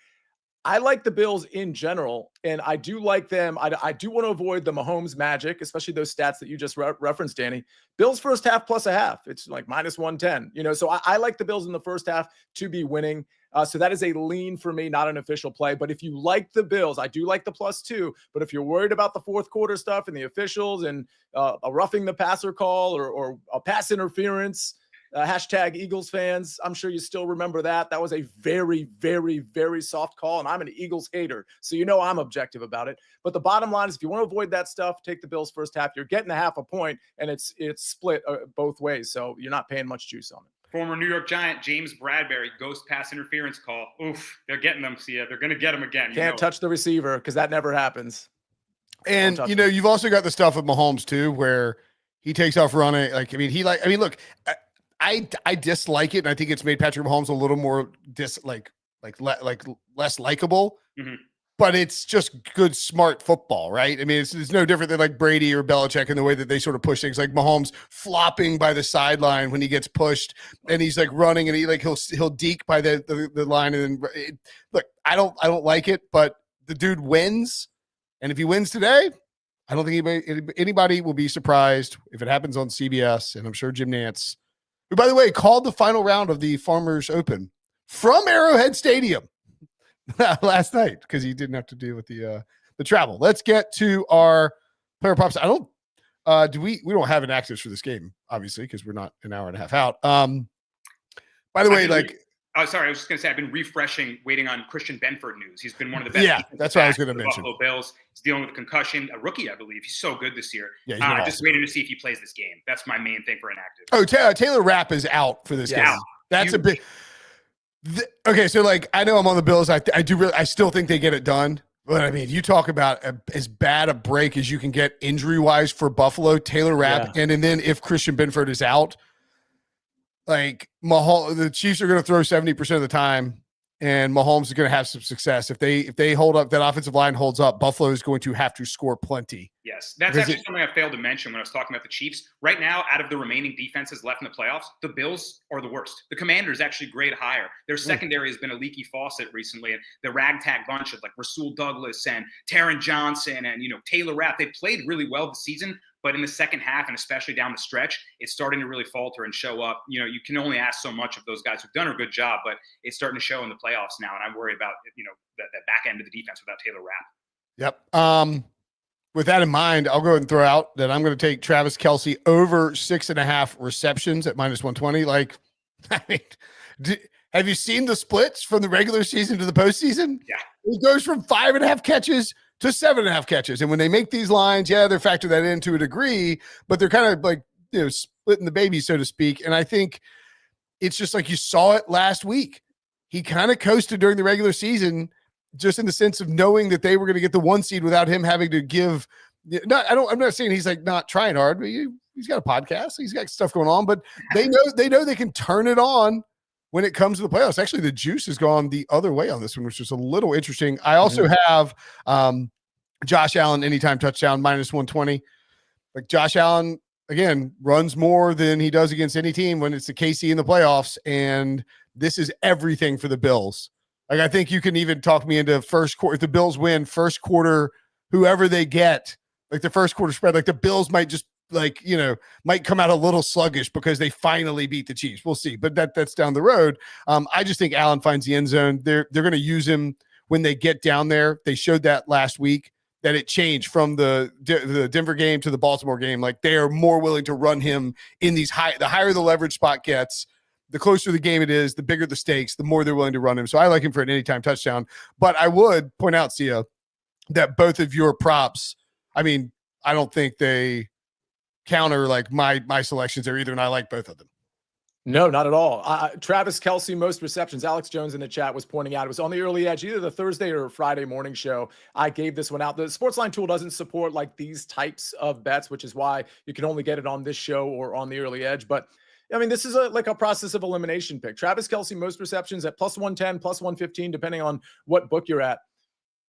I like the Bills in general, and I do like them. I do want to avoid the Mahomes magic, especially those stats that you just referenced, Danny. Bills first half +0.5. It's like -110. So I like the Bills in the first half to be winning. So that is a lean for me, not an official play. But if you like the Bills, I do like the +2. But if you're worried about the fourth quarter stuff and the officials and a roughing the passer call or a pass interference, hashtag Eagles fans, I'm sure you still remember that. That was a very, very, very soft call, and I'm an Eagles hater, so I'm objective about it. But the bottom line is, if you want to avoid that stuff, take the Bills first half. You're getting 0.5 point, and it's split both ways, so you're not paying much juice on it. Former New York Giant James Bradberry, ghost pass interference call. Oof, they're getting them, Sia. They're going to get them again. Can't touch the receiver because that never happens. And, you've also got the stuff with Mahomes, too, where he takes off running. Look, I dislike it, and I think it's made Patrick Mahomes a little more less likable. Mm-hmm. But it's just good, smart football, right? I mean, it's no different than like Brady or Belichick in the way that they sort of push things. Like Mahomes flopping by the sideline when he gets pushed, and he's like running, and he'll deke by the line. And then look, I don't like it, but the dude wins, and if he wins today, I don't think anybody will be surprised if it happens on CBS. And I'm sure Jim Nantz, who, by the way, called the final round of the Farmers Open from Arrowhead Stadium last night because he didn't have to deal with the travel. Let's get to our player props. we don't have an access for this game, obviously, because we're not an hour and a half out. By the way, sorry, I was just going to say I've been refreshing, waiting on Christian Benford news. He's been one of the best. Yeah, that's what I was going to mention. Buffalo Bills. He's dealing with a concussion, a rookie, I believe. He's so good this year. Yeah, awesome. Just waiting to see if he plays this game. That's my main thing for inactive. Oh, Taylor Rapp is out for this game. Out. That's a big. Okay, so I know I'm on the Bills. I still think they get it done. But I mean, you talk about as bad a break as you can get injury wise for Buffalo. Taylor Rapp, and then if Christian Benford is out. The Chiefs are going to throw 70% of the time, and Mahomes is going to have some success. If they hold up, that offensive line holds up, Buffalo is going to have to score plenty. Yes, that's actually something I failed to mention when I was talking about the Chiefs. Right now, out of the remaining defenses left in the playoffs, the Bills are the worst. The Commanders actually grade higher. Their secondary has been a leaky faucet recently, and the ragtag bunch of Rasul Douglas and Taron Johnson and Taylor Rapp, they played really well this season. But in the second half, and especially down the stretch, it's starting to really falter and show up. You can only ask so much of those guys who've done a good job, but it's starting to show in the playoffs now. And I worry about, that back end of the defense without Taylor Rapp. Yep. With that in mind, I'll go ahead and throw out that I'm going to take Travis Kelce over 6.5 receptions at -120. Have you seen the splits from the regular season to the postseason? Yeah. It goes from 5.5 catches to 7.5 catches. And when they make these lines, they're factoring that in to a degree, but they're kind of splitting the baby, so to speak. And I think it's just you saw it last week. He kind of coasted during the regular season, just in the sense of knowing that they were going to get the 1 seed without him having to give. I'm not saying he's not trying hard, but he's got a podcast. He's got stuff going on, but they know they can turn it on when it comes to the playoffs. Actually, the juice has gone the other way on this one, which is a little interesting. I also have Josh Allen anytime touchdown -120. Josh Allen, again, runs more than he does against any team when it's the KC in the playoffs, and this is everything for the Bills. I think you can even talk me into first quarter. If the Bills win first quarter, whoever they get, the first quarter spread, the Bills might just might come out a little sluggish because they finally beat the Chiefs. We'll see, but that's down the road. I just think Allen finds the end zone. They're going to use him when they get down there. They showed that last week that it changed from the Denver game to the Baltimore game. They are more willing to run him in these the higher the leverage spot gets, the closer the game it is, the bigger the stakes, the more they're willing to run him. So I like him for an anytime touchdown. But I would point out, Sia, that both of your props, I don't think they counter my selections there either, and I like both of them. No, not at all. Travis Kelce, most receptions. Alex Jones in the chat was pointing out it was on the early edge, either the Thursday or Friday morning show. I gave this one out. The SportsLine tool doesn't support these types of bets, which is why you can only get it on this show or on the early edge. But this is a process of elimination pick. Travis Kelce, most receptions at +110, +115, depending on what book you're at.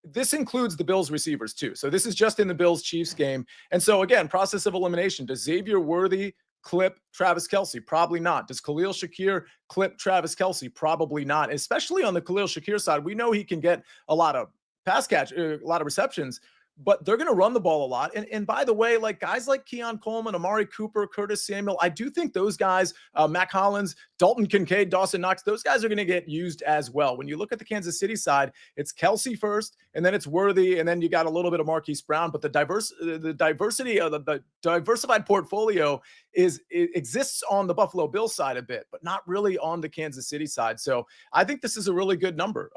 This includes the Bills receivers too. So this is just in the Bills Chiefs game. And so again, process of elimination. Does Xavier Worthy clip Travis Kelce? Probably not. Does Khalil Shakir clip Travis Kelce? Probably not. Especially on the Khalil Shakir side, we know he can get a lot of a lot of receptions, but they're going to run the ball a lot. And by the way, guys like Keon Coleman, Amari Cooper, Curtis Samuel, I do think those guys, Mac Hollins, Dalton Kincaid, Dawson Knox, those guys are going to get used as well. When you look at the Kansas City side, it's Kelce first, and then it's Worthy, and then you got a little bit of Marquise Brown. But the diversity of the diversified portfolio exists on the Buffalo Bills side a bit, but not really on the Kansas City side. So I think this is a really good number.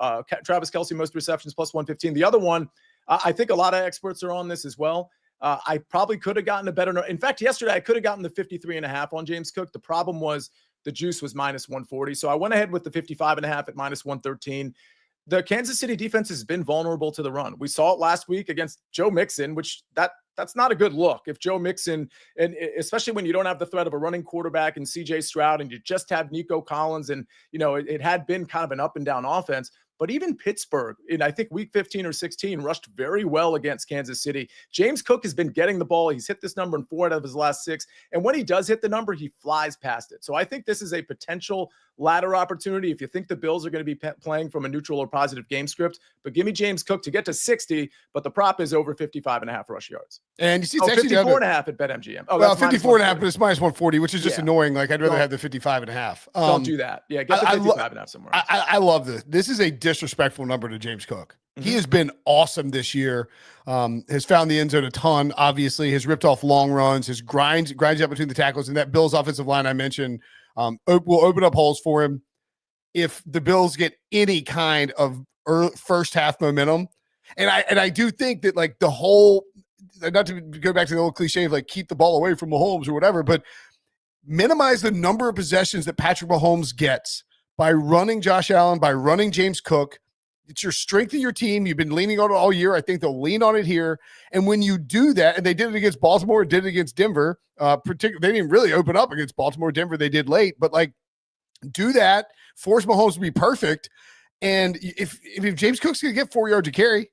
Travis Kelce, most receptions, +115. The other one, I think a lot of experts are on this as well. I probably could have gotten a better. In fact, yesterday I could have gotten the 53.5 on James Cook. The problem was the juice was -140. So I went ahead with the 55.5 at -113. The Kansas City defense has been vulnerable to the run. We saw it last week against Joe Mixon, which that's not a good look. If Joe Mixon, and especially when you don't have the threat of a running quarterback and CJ Stroud, and you just have Nico Collins, and it had been kind of an up and down offense. But even Pittsburgh, in I think week 15 or 16, rushed very well against Kansas City. James Cook has been getting the ball. He's hit this number in 4 out of his last 6. And when he does hit the number, he flies past it. So I think this is a potential ladder opportunity if you think the Bills are going to be playing from a neutral or positive game script. But give me James Cook to get to 60, but the prop is over 55.5 rush yards. And you see, it's actually 54.5 at BetMGM. Oh, well, 54.5, but it's -140, which is just annoying. I'd rather have the 55.5. Don't do that. Yeah, get the 55.5 somewhere else. I love this. This is a disrespectful number to James Cook. He has been awesome this year. Has found the end zone a ton, obviously, has ripped off long runs, has grinds up between the tackles, and that Bills offensive line I mentioned will open up holes for him if the Bills get any kind of first half momentum. And I do think that like the whole, not to go back to the old cliche of like keep the ball away from Mahomes or whatever, but minimize the number of possessions that Patrick Mahomes gets by running Josh Allen, by running James Cook. It's your strength of your team. You've been leaning on it all year. I think they'll lean on it here. And when you do that, and they did it against Baltimore, did it against Denver, particularly, they didn't really open up against Baltimore, Denver, they did late, but like do that, force Mahomes to be perfect. And if James Cook's going to get 4 yards a carry,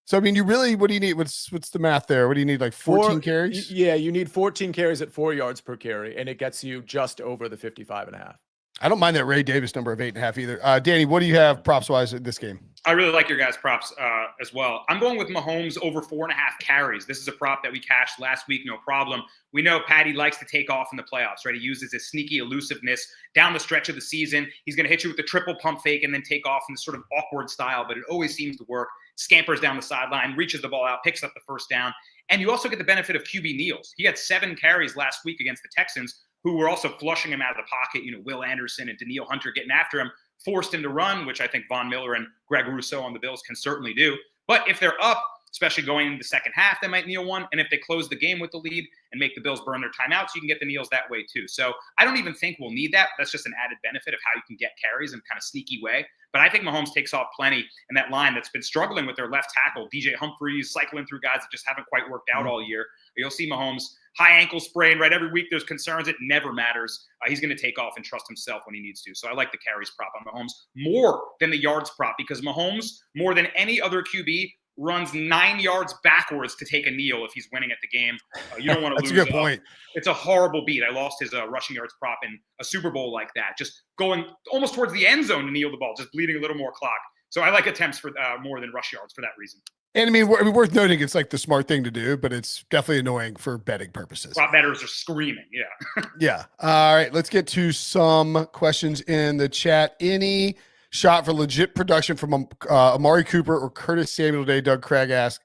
so, I mean, you really, what do you need? What's the math there? What do you need, like 14 carries? Yeah, you need 14 carries at 4 yards per carry, and it gets you just over the 55.5. I don't mind that Ray Davis number of 8.5 either. Danny, what do you have props-wise in this game? I really like your guys' props as well. I'm going with Mahomes over 4.5 carries. This is a prop that we cashed last week, no problem. We know Patty likes to take off in the playoffs, right? He uses his sneaky elusiveness down the stretch of the season. He's going to hit you with the triple pump fake and then take off in this sort of awkward style, but it always seems to work. Scampers down the sideline, reaches the ball out, picks up the first down. And you also get the benefit of QB Neals. He had 7 carries last week against the Texans, who were also flushing him out of the pocket. You know, Will Anderson and Danielle Hunter getting after him, forced him to run, which I think Von Miller and Greg Rousseau on the Bills can certainly do. But if they're up, especially going into the second half, they might kneel one. And if they close the game with the lead and make the Bills burn their timeouts, you can get the kneels that way too. So I don't even think we'll need that. That's just an added benefit of how you can get carries in kind of sneaky way. But I think Mahomes takes off plenty in that line that's been struggling with their left tackle, DJ Humphries, cycling through guys that just haven't quite worked out all year. You'll see Mahomes high ankle sprain, right? Every week there's concerns. It never matters. He's going to take off and trust himself when he needs to. So I like the carries prop on Mahomes more than the yards prop because Mahomes, more than any other QB, runs 9 yards backwards to take a kneel if he's winning at the game. You don't want to lose. That's a good point. It's a horrible beat. I lost his rushing yards prop in a Super Bowl like that. Just going almost towards the end zone to kneel the ball, just bleeding a little more clock. So I like attempts for more than rush yards for that reason. And I mean, worth noting, it's like the smart thing to do, but it's definitely annoying for betting purposes. Prop bettors are screaming. Yeah. Yeah. All right. Let's get to some questions in the chat. Any shot for legit production from Amari Cooper or Curtis Samuel today? Doug Craig asked.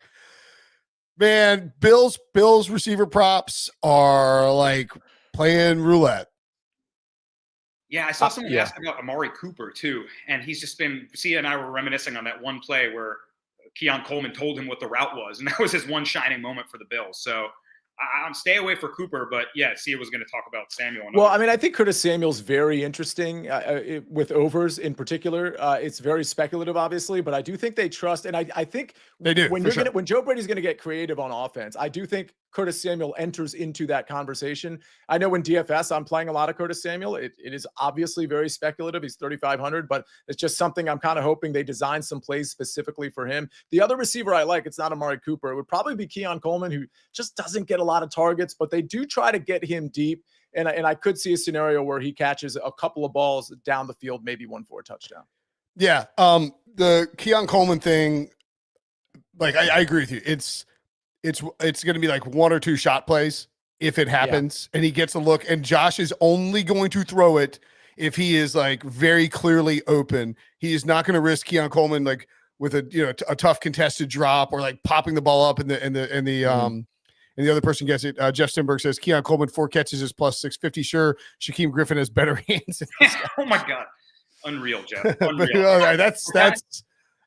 Man, Bills receiver props are like playing roulette. Yeah, I saw someone ask about Amari Cooper too, and he's just been. Sia and I were reminiscing on that one play where Keon Coleman told him what the route was, and that was his one shining moment for the Bills. So I'm stay away for Cooper, but yeah, Sia was going to talk about Samuel. Well, I mean, I think Curtis Samuel's very interesting with overs in particular. It's very speculative, obviously, but I do think they trust, and I think they do when when Joe Brady's going to get creative on offense, I do think Curtis Samuel enters into that conversation. I know in DFS, I'm playing a lot of Curtis Samuel. It is obviously very speculative. He's 3,500, but it's just something I'm kind of hoping they design some plays specifically for him. The other receiver I like, it's not Amari Cooper. It would probably be Keon Coleman, who just doesn't get a lot of targets, but they do try to get him deep. And I could see a scenario where he catches a couple of balls down the field, maybe one for a touchdown. Yeah. The Keon Coleman thing, like I agree with you. It's going to be like 1 or 2 shot plays if it happens and he gets a look, and Josh is only going to throw it if he is like very clearly open. He is not going to risk Keon Coleman like with a tough contested drop or like popping the ball up and the other person gets it. Jeff Stenberg says Keon Coleman 4 catches is plus 650. Sure, Shaquem Griffin has better hands. Oh my God, unreal, Jeff. Unreal. But, all right,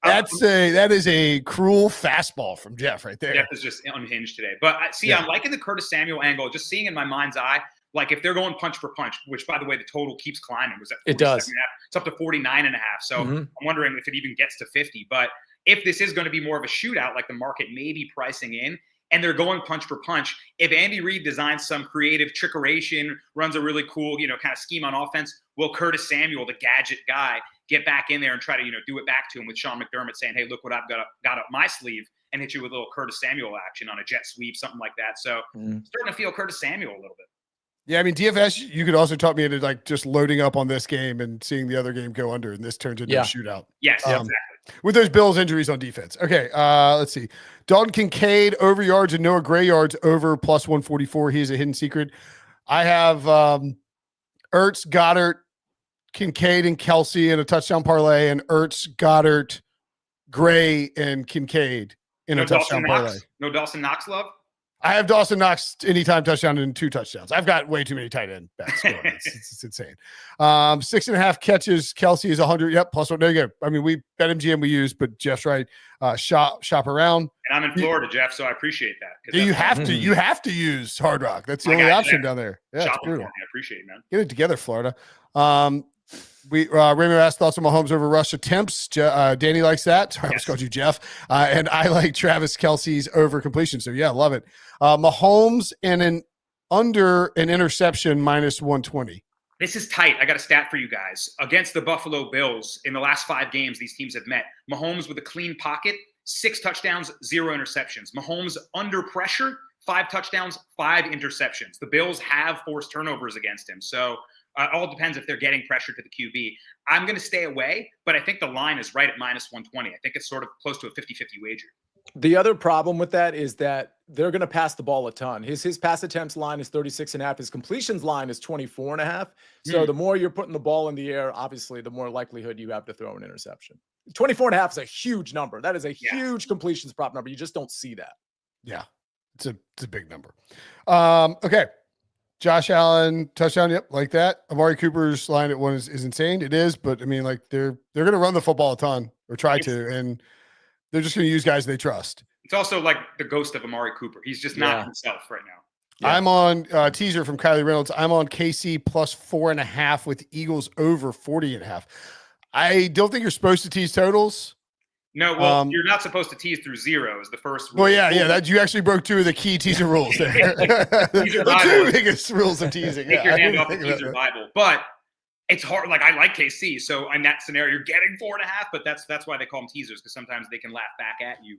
that is a cruel fastball from Jeff right there. Jeff is just unhinged today. But I'm liking the Curtis Samuel angle, just seeing in my mind's eye, like if they're going punch for punch, which by the way, the total keeps climbing. It does. It's up to 49.5. So I'm wondering if it even gets to 50. But if this is going to be more of a shootout, like the market may be pricing in, and they're going punch for punch, if Andy Reid designs some creative trickeration, runs a really cool, kind of scheme on offense, will Curtis Samuel, the gadget guy, get back in there and try to, do it back to him with Sean McDermott saying, hey, look what I've got up my sleeve, and hit you with a little Curtis Samuel action on a jet sweep, something like that. So starting to feel Curtis Samuel a little bit. Yeah, I mean, DFS, you could also talk me into like just loading up on this game and seeing the other game go under, and this turns into a shootout. Yes, exactly. With those Bills injuries on defense. Okay, let's see. Dalton Kincaid over yards and Noah Gray yards over plus 144. He's a hidden secret. I have Ertz, Goddard, Kincaid, and Kelsey in a touchdown parlay, and Ertz, Goddard, Gray and Kincaid in a touchdown parlay. No Dawson Knox love? I have Dawson Knox anytime touchdown and 2 touchdowns. I've got way too many tight end bets. It's insane. 6.5 catches. Kelsey is 100. Yep. +1. There you go. I mean, we bet MGM we use, but Jeff's right. Shop around. And I'm in Florida, Jeff, so I apprate that. You have to use Hard Rock. That's the only option down there. Yeah, Shop it's brutal. I appreciate it, man. Get it together, Florida. Raymond asked thoughts on Mahomes over rush attempts. Danny likes that. Sorry, I almost called you Jeff. And I like Travis Kelce's over completion. So yeah, love it. Mahomes and an under an interception -120. This is tight. I got a stat for you guys. Against the Buffalo Bills, in the last 5 games these teams have met, Mahomes with a clean pocket, 6 touchdowns, 0 interceptions. Mahomes under pressure, 5 touchdowns, 5 interceptions. The Bills have forced turnovers against him. So all depends if they're getting pressure to the QB. I'm going to stay away, but I think the line is right at -120. I think it's sort of close to a 50-50 wager. The other problem with that is that they're going to pass the ball a ton. His pass attempts line is 36.5. His completions line is 24.5. So the more you're putting the ball in the air, obviously, the more likelihood you have to throw an interception. 24.5 is a huge number. That is a huge completions prop number. You just don't see that. Yeah, it's a big number. Okay. Josh Allen touchdown. Yep. Like that. Amari Cooper's line at 1 is insane. It is, but I mean, like they're going to run the football a ton or try to, and they're just going to use guys they trust. It's also like the ghost of Amari Cooper. He's just not himself right now. Yeah. I'm on teaser from Kylie Reynolds. I'm on KC +4.5 with Eagles over 40.5. I don't think you're supposed to tease totals. No, well, you're not supposed to tease through 0 is the first rule. Well, yeah, that you actually broke 2 of the key teaser rules there. The 2 biggest rules of teasing. Take your hand off the teaser Bible. But it's hard. Like, I like KC. So in that scenario, you're getting 4.5, but that's why they call them teasers, because sometimes they can laugh back at you.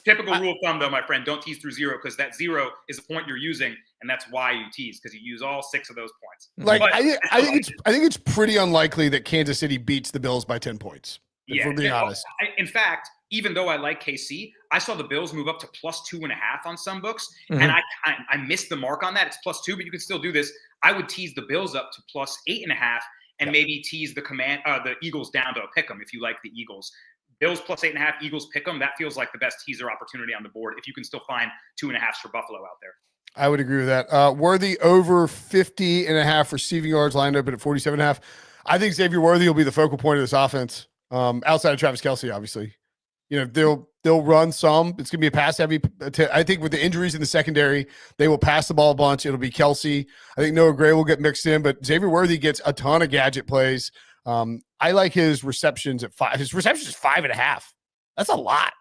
Typical rule of thumb, though, my friend, don't tease through 0, because that 0 is the point you're using, and that's why you tease, because you use all 6 of those points. Like, I think it's pretty unlikely that Kansas City beats the Bills by 10 points. If we're being honest. In fact, even though I like KC, I saw the Bills move up to +2.5 on some books, and I missed the mark on that. It's +2, but you can still do this. I would tease the Bills up to +8.5, and maybe tease the Eagles down to a pick 'em if you like the Eagles. Bills +8.5, Eagles pick 'em. That feels like the best teaser opportunity on the board if you can still find 2.5s for Buffalo out there. I would agree with that. Worthy over 50.5 receiving yards, lined up at 47.5. I think Xavier Worthy will be the focal point of this offense. Outside of Travis Kelce, obviously, they'll run some. It's gonna be a pass heavy. I think with the injuries in the secondary, they will pass the ball a bunch. It'll be Kelce. I think Noah Gray will get mixed in, but Xavier Worthy gets a ton of gadget plays. I like his receptions at 5. His receptions is 5.5. That's a lot.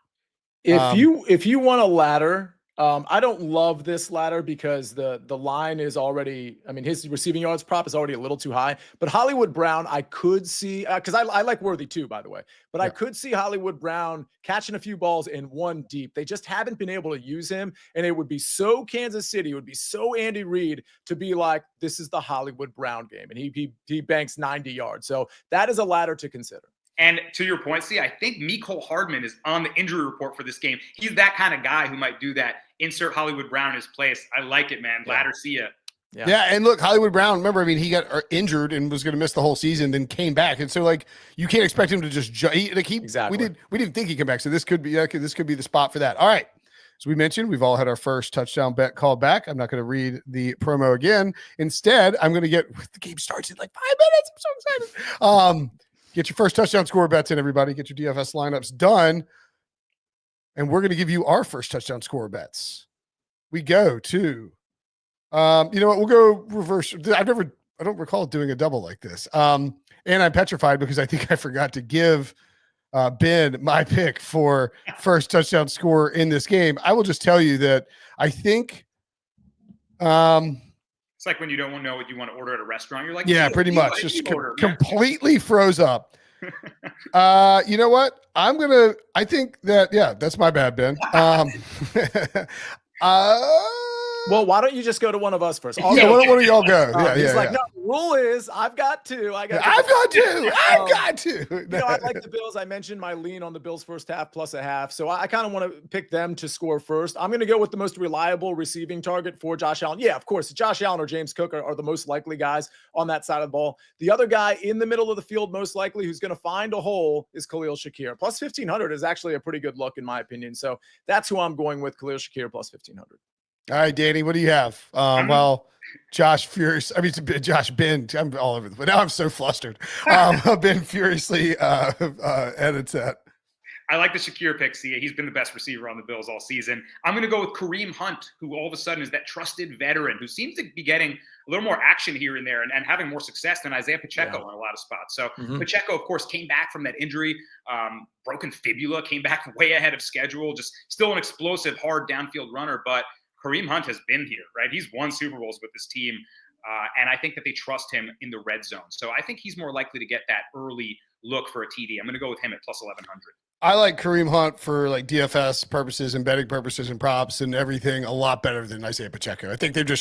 If you want a ladder, I don't love this ladder because the line is already, I mean, his receiving yards prop is already a little too high, but Hollywood Brown, I could see, because I like Worthy too, by the way, but I could see Hollywood Brown catching a few balls in 1 deep. They just haven't been able to use him. And it would be so Kansas City, it would be so Andy Reid to be like, this is the Hollywood Brown game. And he banks 90 yards. So that is a ladder to consider. And to your point, I think Mecole Hardman is on the injury report for this game. He's that kind of guy who might do that. Insert Hollywood Brown in his place. I like it, man. Ladder Sia. Yeah, and look, Hollywood Brown, remember, I mean, he got injured and was going to miss the whole season, then came back. And so, like, you can't expect him to just exactly. We didn't think he'd come back. So this could be the spot for that. All right. As we mentioned, we've all had our first touchdown bet called back. I'm not going to read the promo again. Instead, I'm going to the game starts in like 5 minutes. I'm so excited. Get your first touchdown score bets in, everybody. Get your DFS lineups done. And we're going to give you our first touchdown score bets. We go to, you know what? We'll go reverse. I don't recall doing a double like this. And I'm petrified because I think I forgot to give Ben my pick for first touchdown score in this game. I will just tell you that I think, it's like when you don't know what you want to order at a restaurant. You're like, yeah, pretty much. Just completely froze up. You know what? I think that, that's my bad, Ben. Well, why don't you just go to one of us first? Why don't one of y'all go? He's like, no, Rule is I've got two. I've got two. I've got two. I like the Bills. I mentioned my lean on the Bills first half plus a half. So I kind of want to pick them to score first. I'm going to go with the most reliable receiving target for Josh Allen. Yeah, of course, Josh Allen or James Cook are the most likely guys on that side of the ball. The other guy in the middle of the field, most likely, who's going to find a hole is Khalil Shakir. Plus 1,500 is actually a pretty good look, in my opinion. So that's who I'm going with, Khalil Shakir plus 1,500. All right, Danny, what do you have? Well, Josh Ben, I'm all over the place. Now I'm so flustered. I've been furiously edits that. I like the Shakir pick, Sia. He's been the best receiver on the Bills all season. I'm going to go with Kareem Hunt, who all of a sudden is that trusted veteran who seems to be getting a little more action here and there and having more success than Isaiah Pacheco in a lot of spots. So Pacheco, of course, came back from that injury, broken fibula, came back way ahead of schedule, just still an explosive, hard downfield runner. But Kareem Hunt has been here, right? He's won Super Bowls with this team, and I think that they trust him in the red zone. So I think he's more likely to get that early look for a TD. I'm going to go with him at plus 1,100. I like Kareem Hunt for like DFS purposes and betting purposes and props and everything a lot better than Isaiah Pacheco. I think they've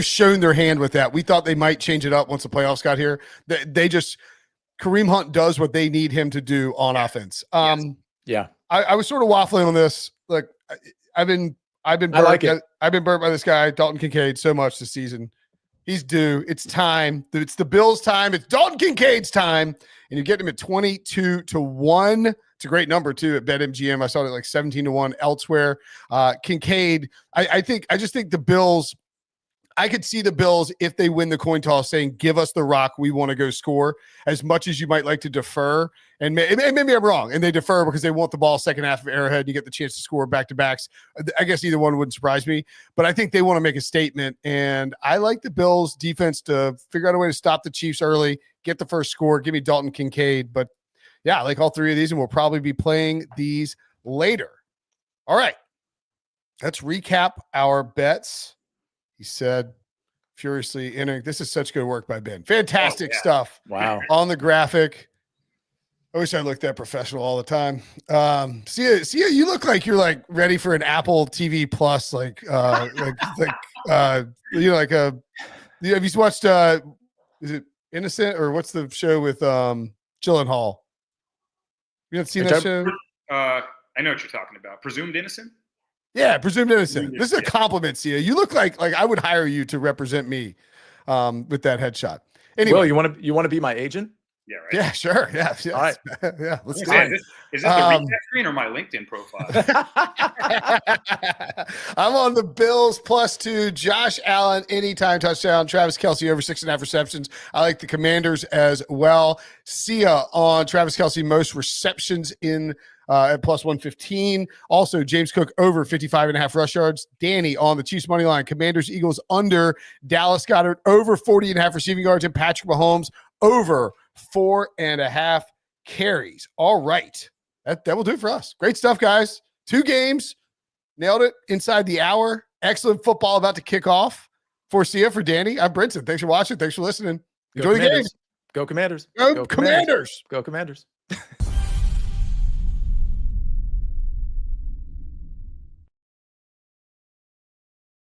shown their hand with that. We thought they might change it up once the playoffs got here. Kareem Hunt does what they need him to do on offense. Yeah. I was sort of waffling on this. Like I've been burnt by this guy, Dalton Kincaid, so much this season. He's due. It's time. It's the Bills' time. It's Dalton Kincaid's time. And you get him at 22-1. It's a great number, too, at BetMGM. I saw it like 17-1 elsewhere. Kincaid, I just think the Bills, I could see the Bills, if they win the coin toss, saying, give us the rock, we want to go score, as much as you might like to defer. And maybe I'm wrong, and they defer because they want the ball second half of Arrowhead, and you get the chance to score back-to-backs. I guess either one wouldn't surprise me, but I think they want to make a statement, and I like the Bills' defense to figure out a way to stop the Chiefs early, get the first score, give me Dalton Kincaid. But, yeah, I like all three of these, and we'll probably be playing these later. All right, let's recap our bets. He said, furiously entering. This is such good work by Ben. Fantastic stuff. Wow. On the graphic. I wish I looked that professional all the time. Sia, you look like you're like ready for an Apple TV Plus, have you watched is it Innocent, or what's the show with Gyllenhaal? You haven't seen that show? I know what you're talking about. Presumed Innocent? Yeah, Presumed Innocent. This is a compliment, Sia. You look like I would hire you to represent me with that headshot. Anyway, Will, you want to be my agent? Yeah, right. Yeah, sure. Yeah. All right. Yeah, let's Is do this it. the recap screen or my LinkedIn profile? I'm on the Bills +2, Josh Allen anytime touchdown, Travis Kelce over 6.5 receptions. I like the Commanders as well. Sia on Travis Kelce most receptions in at +115. Also, James Cook over 55.5 rush yards. Danny on the Chiefs money line. Commanders, Eagles under. Dallas Goedert over 40.5 receiving yards, and Patrick Mahomes over 4.5 carries. All right. That will do it for us. Great stuff, guys. 2 games. Nailed it inside the hour. Excellent football about to kick off. For Sia, for Danny, I'm Brinson. Thanks for watching. Thanks for listening. Enjoy the game. Go Commanders. Go Commanders. Go Commanders.